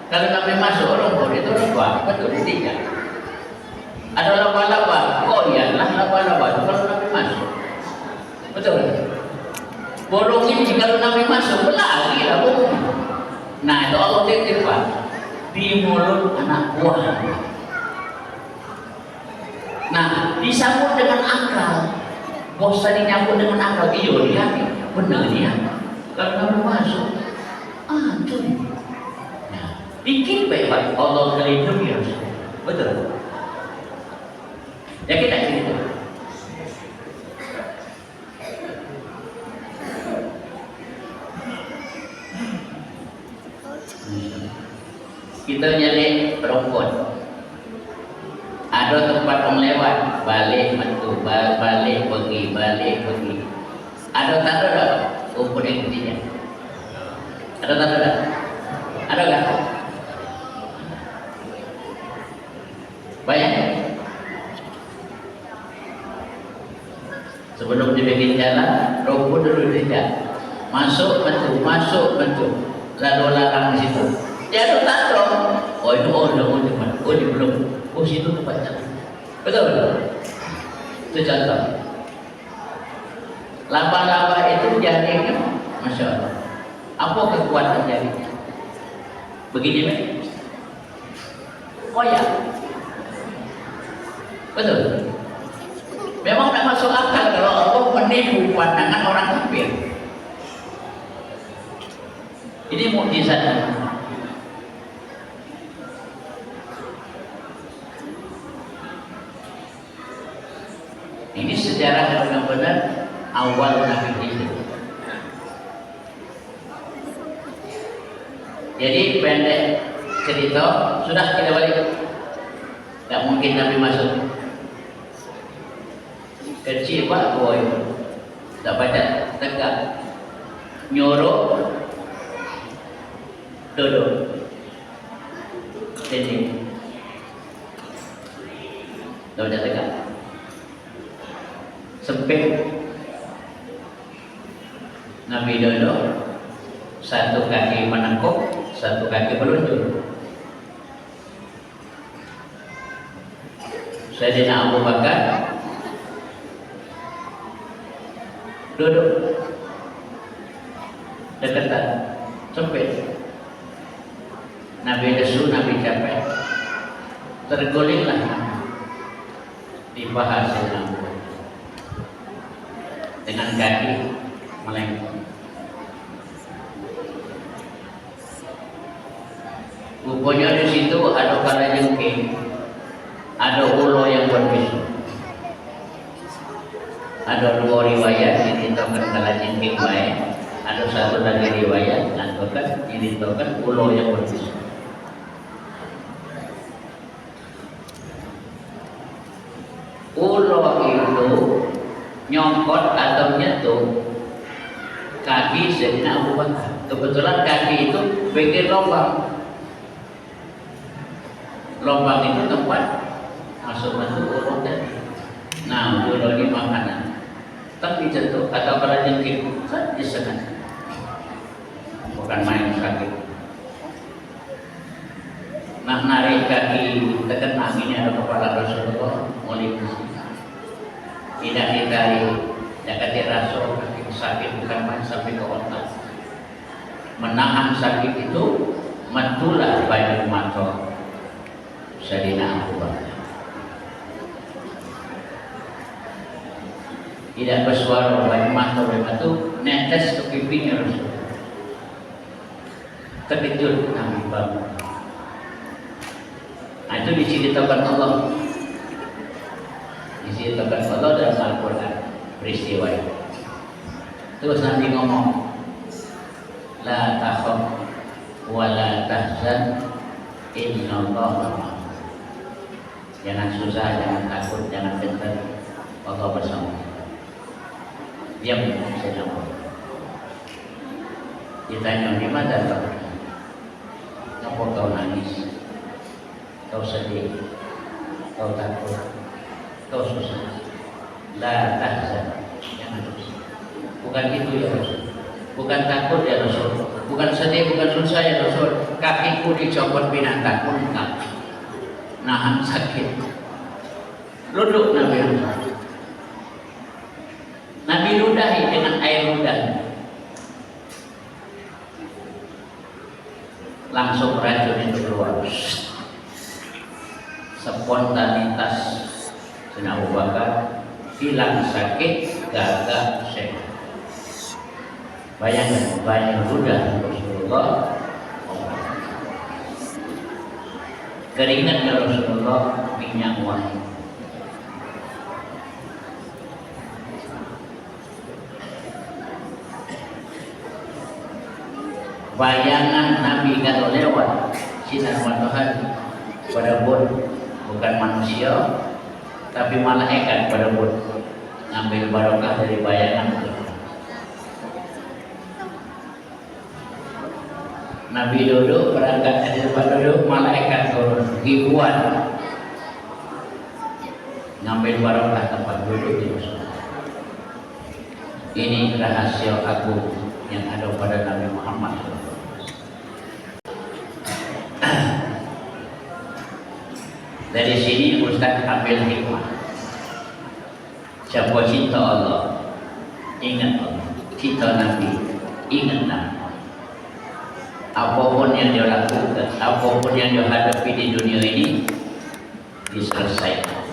Kalau kami masuk rumput itu rumput, betul tidak? Ada laba-laba, oh iyalah laba-laba kalau kami masuk, betul. Burung ini kalau kami masuk, berlari lah burung. Nah itu Allah titip Pak di mulut anak buah. Nah disambut dengan akal. Bos tadi nyambut dengan akal, iya dia, benar dia. Kalau kami masuk. Tuh. Nah, bikin baik-baik Allah melindungi Rasul. Betul. Ya kita cerita. Kita nyari rumput. Ada tempat orang lewat, balik metu, balik pergi, balik pergi. Ada tanda tak? Rumput yang ketiga. Ada tak ada? Ada kan? Bayangkan. Sebelum dibikin jalan, rumput dulu tidak. Masuk betul. Lalu larang di situ. Dia ada tahu. Oh itu ini belum. Oh situ tempatnya. Betul. Itu contoh. Laba-laba itu jaringnya, masya Allah. Apa kekuatan jaringnya? Begini kan? Koyak. Betul. Memang tidak masuk akal kalau Allah menipu pandangan orang kafir. Ini mukjizat. Ini sejarah yang benar-benar awal Nabi Khidir. Jadi pendek cerita, sudah kita balik. Tak mungkin Nabi masuk. Kecil Pak boy, tak baca tegak, nyuruh duduk, sini, tak baca tegak, sempit. Nabi duduk, satu kaki menekuk, satu kaki meluncur. Sayyidina Abu Bakar duduk dekatan, sempit. Nabi lesu, Nabi capek, tergolinglah di paha Sayyidina Abu Bakar dengan kaki melengkung. Rupanya di situ ada kalajengking, ada ulo yang berbisu. Ada dua riwayat diceritakan kalajengking baik, ada satu lagi riwayat diceritakan ulo yang berbisu. Ulo itu nyongkot atau nyentuh kaki Sayyidina Abu Bakar. Kebetulan kaki itu bikin lubang. Lubang itu tempat masuk ulo tadi. Nah, ulo ini makanan. Tapi jatuh atau kalajengking kan disengaja. Bukan main sakit. Nah, narik kaki tekan ini ada kepala Rasulullah mulai ke sini. Tidak ditarik, jangan dirasuh kaki sakit bukan main sampai ke otak. Menahan sakit itu mentulah banyak mata Sayyidina Abu Bakar. Tidak bersuara banyak mata itu netes ke pipinya Rasul. Terkejut Nabi bangun. Nah, itu diceritakan Allah. Diceritakan Allah dalam Al-Quran peristiwa itu. Terus Nabi ngomong, la takhaf wa la tahzan innallaha ma'ana. Jangan susah, jangan takut, jangan gentar, Allah bersama. Diam, saya jawab. Ditanya, di mana kau? Kenapa kau nangis? Kau sedih? Kau takut? Kau susah? La tahzan, jangan susah. Bukan itu ya Rasul. Bukan takut ya Rasul. Bukan sedih, bukan susah ya Rasul. Kakiku dicopot binatang pun tak nahan sakit. Duduk Nabi Muhammad. Nabi ludahi dengan air ludah. Langsung racun itu keluar. Spontanitas Sayyidina Abu Bakar hilang sakit, gagah sehat. Bayangkan banyak ludah Rasulullah. Keringatnya Rasulullah minyak wangi. Bayangan Nabi kalau lewat sinar matahari pada bukan manusia tapi malaikat pada ngambil barokah dari bayangan itu. Nabi duduk, berangkat di tempat duduk, malaikat turun ribuan ngambil barokah tempat duduk di musola. Ini rahasia agung yang ada pada Nabi Muhammad. Dari sini Ustaz ambil hikmah. Siapa cinta Allah, ingat Allah. Cinta Nabi, ingat Nabi. Apapun yang dia lakukan, apapun yang dia hadapi di dunia ini, diselesaikan.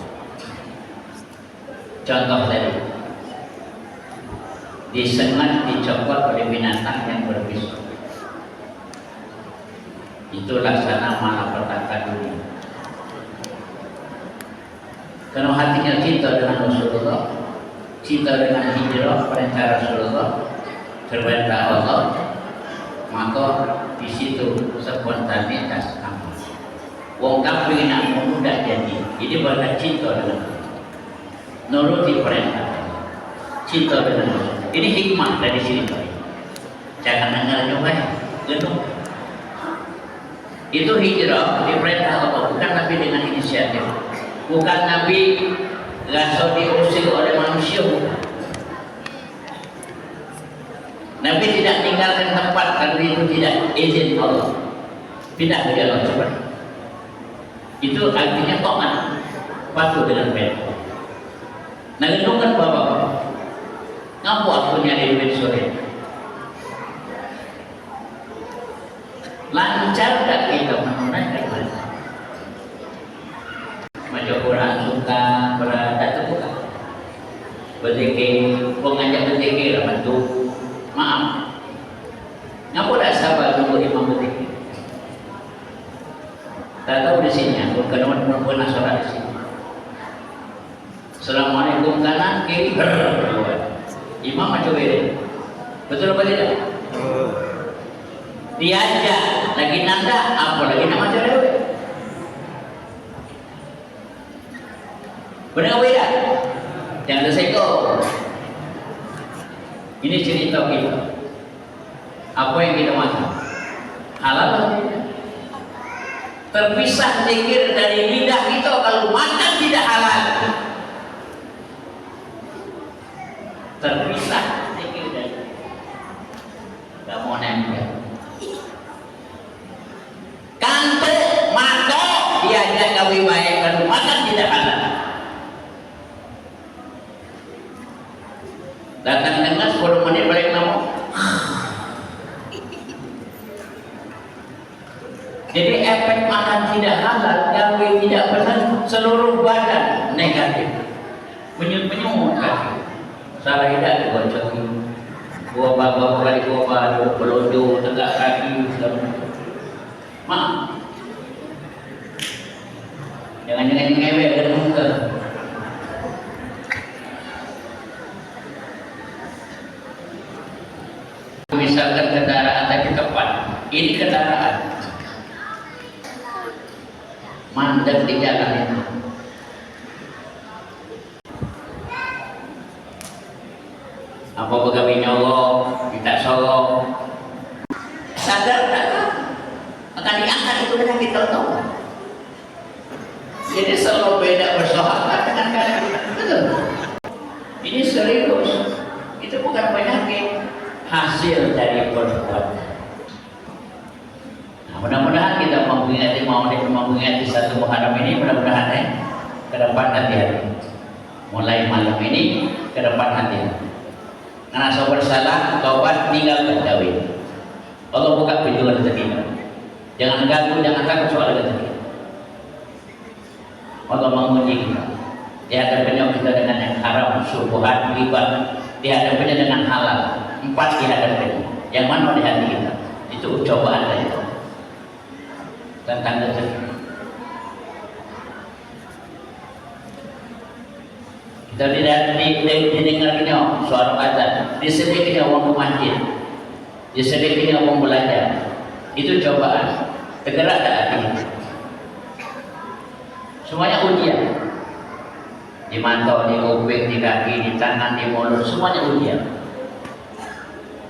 Contoh tadi, disengat, dicopot oleh binatang yang berbisa. Itu laksana malapetaka dunia. Karena hatinya cinta dengan Rasulullah, cinta dengan hijrah perintah Rasulullah, perintah Allah, maka di situ spontanitas amal. Wong kafir nak mudah jadi. Ini berkat cinta dengan nuruti perintah, cinta dengan Rasul. Ini hikmah dari sini. Jangan dengar nyoba, genung. Itu hijrah diperintah Allah, bukan Nabi dengan inisiatif. Bukan Nabi langsung diusir oleh manusia, bukan. Nabi tidak tinggalkan tempat kalau itu tidak izin Allah. Tidak ke jalan coba. Itu artinya taat, patuh dengan perintah. Nah, itu kan bapak-bapak. Ngapu aku nyari duit sore? Lancar tak kita menunaikan perintah? Macam orang suka berada terbuka, berzikir, mengajak berzikir, bantu. Maaf, ngapa tak sabar tunggu imam berzikir? Tak tahu di sini, aku kadang-kadang pernah sholat di sini. Assalamualaikum kanan kiri, imam macam ini, betul apa tidak? Diajak lagi nanda, apa lagi nama cewek? Benar beda? Jangan terseko. Ini cerita kita. Apa yang kita makan? Halal atau tidak? Terpisah zikir dari lidah kita kalau makan tidak halal. Terpisah zikir dari. Gak mau nempel. Kantor maka diajak gawe baik kalau makan tidak halal. Datang dengan 10 menit balik nama. Jadi efek makan tidak halal, gawe tidak benar, seluruh badan negatif, menyut-menyut kaki. Salah tidak dibocokin, gua bawa kali gua bawa pelonjo tegak kaki segala macam. Maaf, jangan-jangan ngewe dan muka. Misalkan kendaraan tadi tepat, ini kendaraan mandek di jalan itu. Apa pegawainya Allah, tidak solong, sadar tak? Akan diangkat itu dengan kita tahu. Jadi selalu beda bersahabat dengan kalian, betul? Ini serius, itu bukan penyakit. Hasil dari perbuatan. Nah, mudah-mudahan kita mengingati satu Muharram ini, mudah-mudahan ke depan hati-hati. Mulai malam ini ke depan hati-hati. Karena saya bersalah, taubat, tinggalkan kawin. Allah buka pintu rezeki. Jangan ganggu, jangan takut soal rezeki. Allah menguji kita. Dihadapinya kita dengan yang haram, syubhat, ghibah. Dihadapinya dengan halal. 4 dihadapi. Yang mana di hati kita? Itu cobaan dari itu. Tentang rezeki. Kita didengarnya suara azan, disedekahnya uang ke masjid, disedekahnya uang belajar. Itu cobaan. Tergerak tak hati? Semuanya ujian. Di mantau, di kuping, di kaki, di tangan, di mulut, semuanya ujian.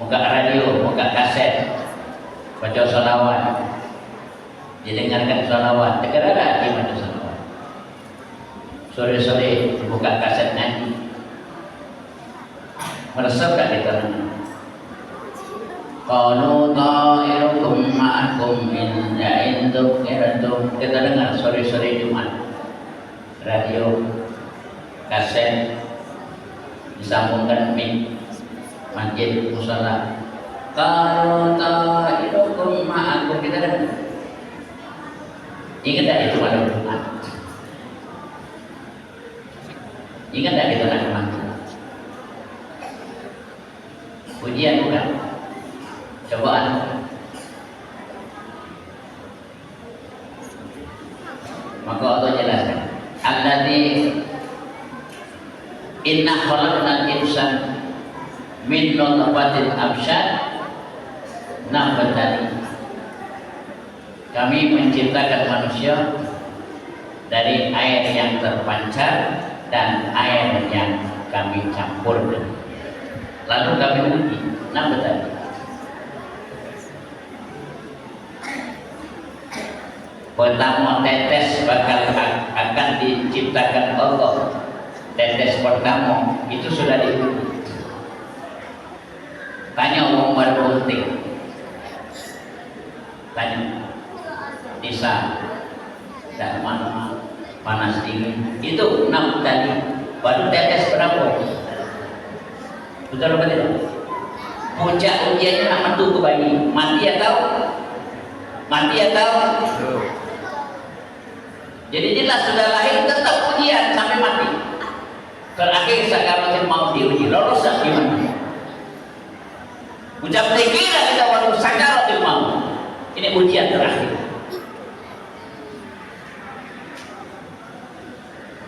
Buka radio, buka kaset, baca salawat, didengarkan salawat, negara lagi baca salawat. Sore-sore buka kaset ngaji, meresap tak kita nanya. Qalu ta'irukum ma'akum in ya'intum iratum. Kita dengar sore-sore Jumat, radio, kaset, disambungkan mic, masjid, musala. Qalu ta'irukum ma'akum, kita dengar. Ingat tak itu malam Jumat? Ingat tak kita nak mati? Ujian bukan? Cobaan. Maka Allah jelaskan, alladzi inna khalaqnal insana min nutfatin amsyad nabtali. Kami menciptakan manusia dari air yang terpancar dan air yang kami campurkan. Lalu kami uji nabtali. Pertama tetes akan diciptakan Allah. Tetes pertama itu sudah diuji. Tanya orang baru penting. Tanya Nisa, dan mana panas dingin. Itu 6 tadi. Baru tetes berapa? Betul apa tidak? Puncak ujiannya nak mentu ke bayi. Mati atau? Mati atau? Jadi jelas sudah lahir tetap ujian sampai mati. Terakhir sakaratul maut diuji, lolos tak gimana? Ucap dikira kita waktu sakaratul maut. Ini ujian terakhir.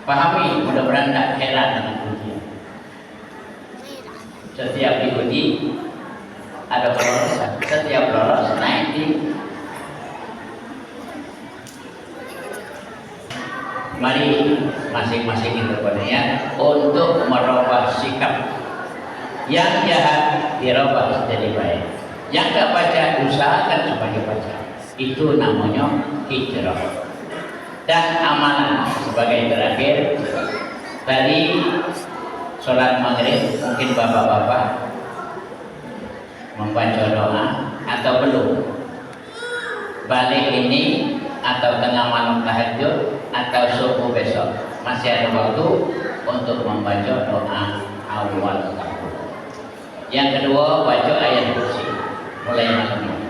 Pahami, mudah-mudahan tak heran dengan ujian. Setiap diuji ada kelolosan. Setiap lolos naik di. Mari masing-masing kita punya untuk merubah sikap yang jahat, dirubah jadi baik. Yang tak baca, usahakan supaya baca. Itu namanya hijrah. Dan amalan sebagai terakhir, tadi sholat maghrib mungkin bapak-bapak membaca doa atau belum. Balik ini atau tengah malam tahajud atau subuh besok masih ada waktu untuk membaca doa awal tahun. Yang kedua, baca ayat kursi mulai malam ini.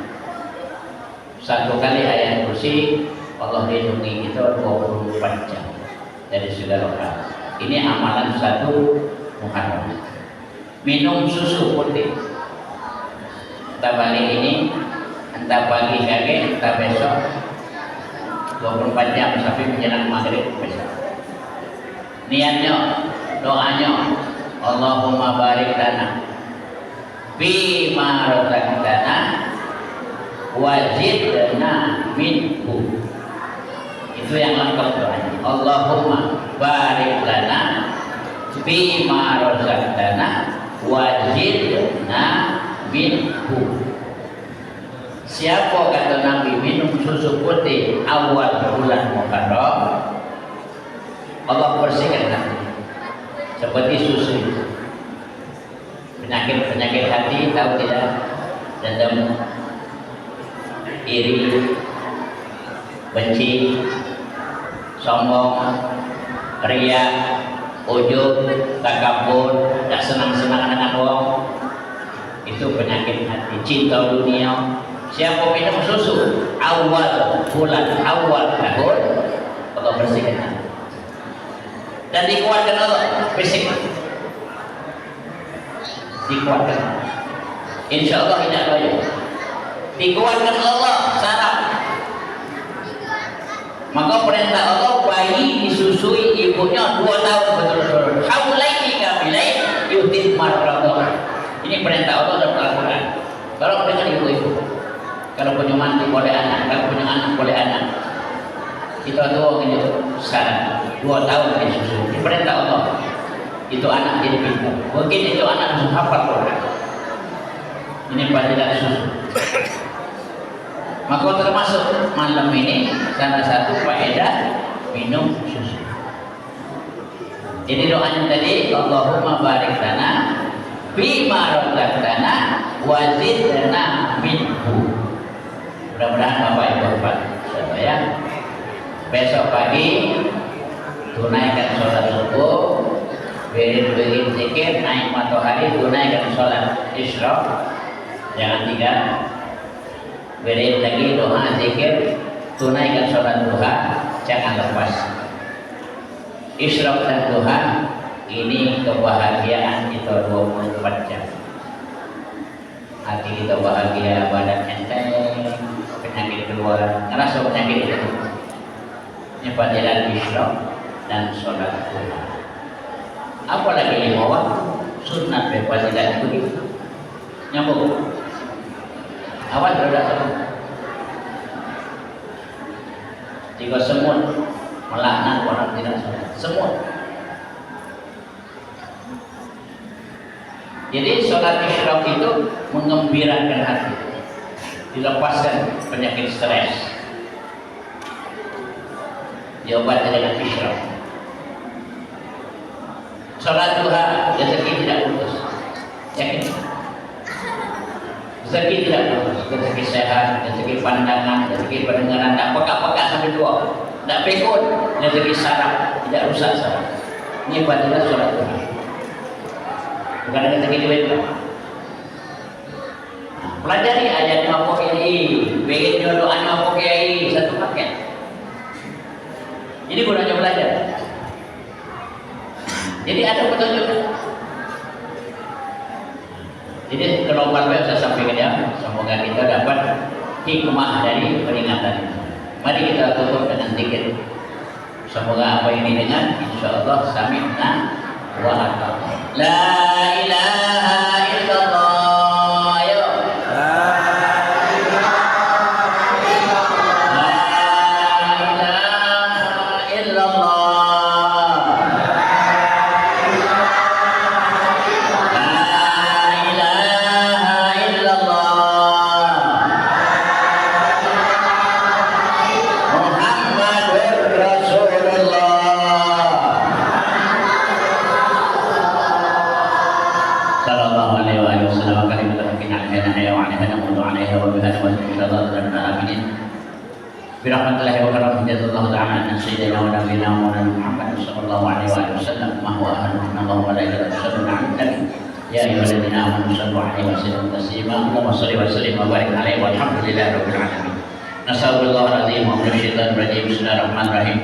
1 kali ayat kursi, Allah lindungi kita 24 jam dari segala hal. Ini amalan 1 Muharram. Minum susu putih. Entah balik ini, entah pagi hari, entah besok, 24 jam sampai menjelang maghrib besok. Niatnya, doanya, Allahumma barik lana bima razaqtana wazidna minhu. Itu yang lengkap doanya. Allahumma barik lana bima razaqtana wazidna minhu. Siapa kata Nabi minum susu putih awal bulan Muharram, Allah bersihkan hati seperti susu itu. Penyakit hati tahu tidak? Dendam, iri, benci, sombong, riya, ujub, takabur, tak senang-senang dengan orang. Itu penyakit hati. Cinta dunia. Siapa minum susu awal bulan, awal tahun, Allah bersihkan hati. Dan dikuatkan Allah, fisik. Dikuatkan. Insya Allah tidak banyak. Dikuatkan Allah, saraf. Maka perintah Allah, bayi disusui ibunya 2 tahun betul-betul. Haulaini kamilain yutim marradhah. Ini perintah Allah dalam Al-Quran. Kalau dengan ibu-ibu, kalau punya mantu boleh anak, kalau punya anak boleh anak. Kita tua ini syarat 2 tahun disusui. Ini perintah Allah. Itu anak jadi pintar. Mungkin itu anak harus hafal Quran. Ini pelajaran susu. Maka termasuk malam ini salah satu faedah minum susu. Jadi doanya tadi, Allahumma barik lana bima razaqtana wa zidna minhu. Mudah-mudahan Bapak Ibu saya besok pagi tunaikan sholat subuh, berin zikir, naik matahari, tunaikan sholat isyraq, jangan tinggal. Berin lagi doa zikir, tunaikan sholat duha, jangan lepas. Isyraq dan duha ini kebahagiaan kita 24 jam. Hati kita bahagia, badan enteng, penyakit keluar, ngerasa penyakit itu. Ini fadilah isyraq dan sholat duha. Apalagi 5 waktu sunat fadilah itu nyambung. Awal berdak jika semut melaknat orang tidak sholat, semut. Jadi sholat isyraq itu mengembirakan hati, dilepaskan penyakit stres, diobati dengan isyraq. Sholat duha rezeki tidak putus, yakin? Rezeki tidak putus, rezeki sehat, rezeki pandangan, rezeki pendengaran, tak pekak-pekak sampai tua, tak pekun, rezeki saraf, tidak rusak saraf. Ini fadilah sholat duha. Bukan rezeki duit. Pelajari ayat mapok ini, bikin doa mapok kiai satu paket. Ini gunanya belajar. Jadi ada petunjuk. Jadi kelompok saya sampaikan ya, semoga kita dapat hikmah dari peringatan ini. Mari kita tutup dengan zikir. Semoga apa yang didengar, insya Allah sami'na wa ata'na. La ilaha illallah. Ayo. La ilaha illallah. Birahmatillahi wa karamatihi sallallahu ta'ala an sayyidina wa nabiyina wa Muhammad sallallahu alaihi wa sallam ma huwa ahadun wa malaikatu yusalluna 'alan nabi ya ayyuhalladzina amanu sallu 'alaihi wa sallimu taslima Allahumma shalli wa sallim wa barik 'alaihi walhamdulillahi rabbil alamin. Nasallallahu alaihi wa sallam rajim bismillahirrahmanirrahim.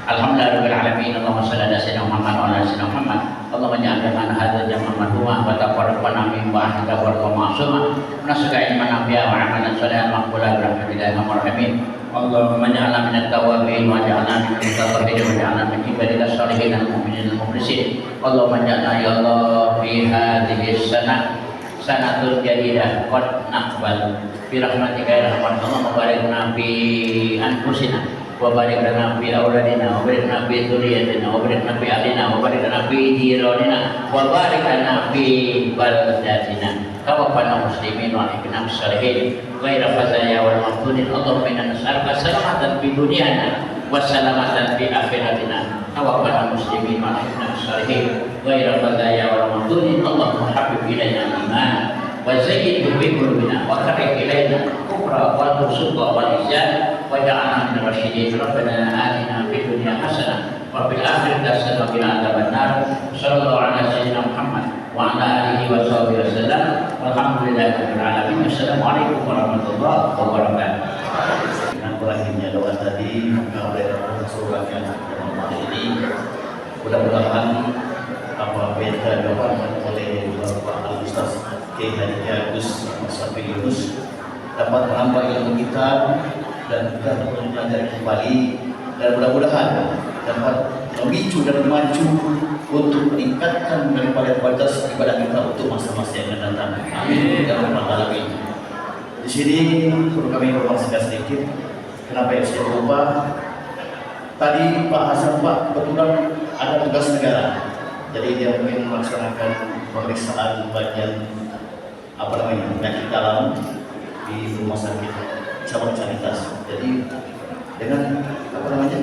Alhamdulillahirabbil alamin. Allahumma shalli ala sayyidina Muhammad wa ala sayyidina Muhammad. Allahumma ja'al man hadza jam'an marhuma wa taqabbal min ba'da wa ma'suma. Nasaka ilman nafi'a wa 'amalan shalihan maqbulan bi rahmatika ya arhamar rahimin. Allahumma ja'alna minat tawabin wa ja'alna minal mutatahhirin wa ja'alna min ibadika shalihin al-mu'minin al-mukhlisin. Allahumma ja'alna ya Allah fi hadhihi sanatul jadidah qad naqbal bi rahmatika ya arhamar rahimin. Allahumma barik lana fi anfusina wa barik lana fi auladina wa barik lana fi dzurriyyatina wa barik lana fi ahlina wa barik lana fi jiranina wa barik lana fi baldatina. Tawaffana muslimin wa alhiqna bis salihin ghaira khazaya wal maftunin. Allahumma inna nas'aluka salamatan fid dunyana wa salamatan fi akhiratina. Tawaffana muslimin wa alhiqna bis salihin ghaira khazaya wal maftunin. Allahumma habbib ilaina al-iman wa zayyinhu fi qulubina wa karrih ilaina al-kufra wal fusuqa wal isyan wa ja'alna minal rasyidin. Rabbana atina fid dunya hasanah wa fil akhirati hasanah wa qina adzabannar. Sallallahu ala sayyidina Muhammad wa ala alihi wa sahbihi wasallam. Walhamdulillahirabbil alamin. Assalamualaikum warahmatullahi wabarakatuh. Dengan berakhirnya doa tadi, maka oleh Rasulullah yang ini mudah-mudahan apa yang telah dilakukan oleh Bapak Al-Ustaz Kiai Haji Agus Safi Yunus dapat menambah ilmu kita dan kita dapat belajar kembali, dan mudah-mudahan dapat memicu dan memacu untuk meningkatkan daripada kualitas ibadah kita untuk masa-masa yang akan datang. Amin ya rabbal alamin. Di sini perlu kami informasikan sedikit kenapa yang saya lupa. Tadi Pak Hasan Pak kebetulan ada tugas negara, jadi dia ingin melaksanakan pemeriksaan bagian penyakit dalam di rumah sakit spontanitas. Jadi dengan apa namanya,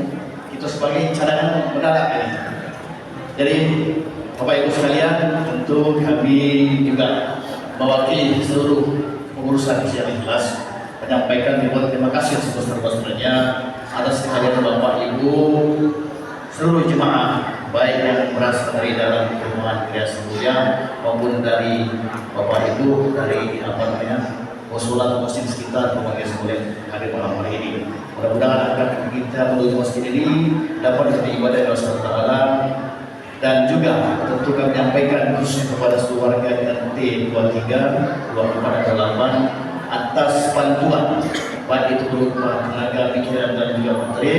itu sebagai cadangan mendadak ini. Jadi Bapak Ibu sekalian, tentu kami juga mewakili seluruh pengurusan Masjid Al-Ikhlas menyampaikan ribuan terima kasih sebesar-besarnya atas kehadiran Bapak Ibu seluruh jemaah, baik yang berasal dari dalam Perumahan Gria Mulia maupun dari Bapak Ibu dari apa namanya musola masjid sekitar Perumahan Gria Mulia hadir malam hari ini. Mudah-mudahan akan kita menuju masjid ini dapat beribadah kepada Allah Taala. Dan juga tentu kami menyampaikan khususnya kepada seluruh warga RT 23, 24 dan 8 atas bantuan baik itu berupa tenaga pikiran dan juga materi.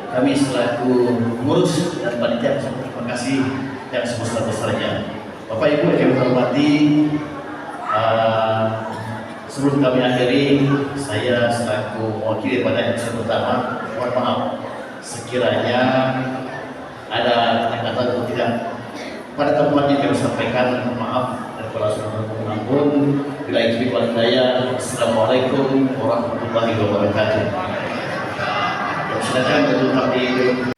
Kami selaku pengurus dan panitia terima kasih yang sebesar-besarnya. Bapak Ibu yang kami hormati, sebelum kami akhiri, saya selaku mewakili pada episode pertama, mohon maaf sekiranya ada kata-kata atau tidak pada tempatnya kami sampaikan, maaf dan kalau sudah mengampun. Bila itu wal hidayah. Assalamualaikum warahmatullahi wabarakatuh. Silakan untuk hadir.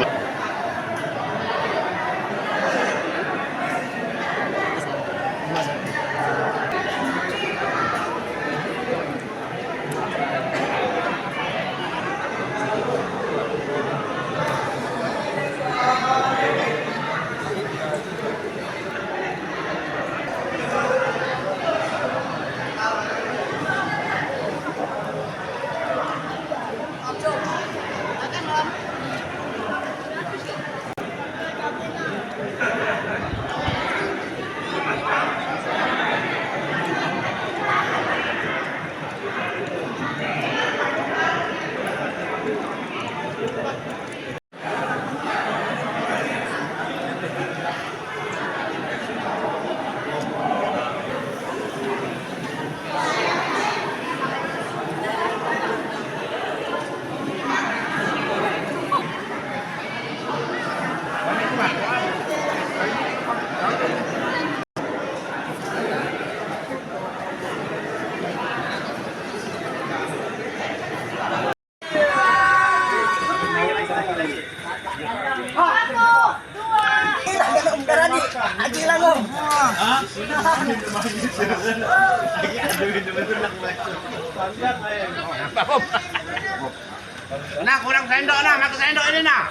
Nah, kurang sendok nah, makan sendok ini nah.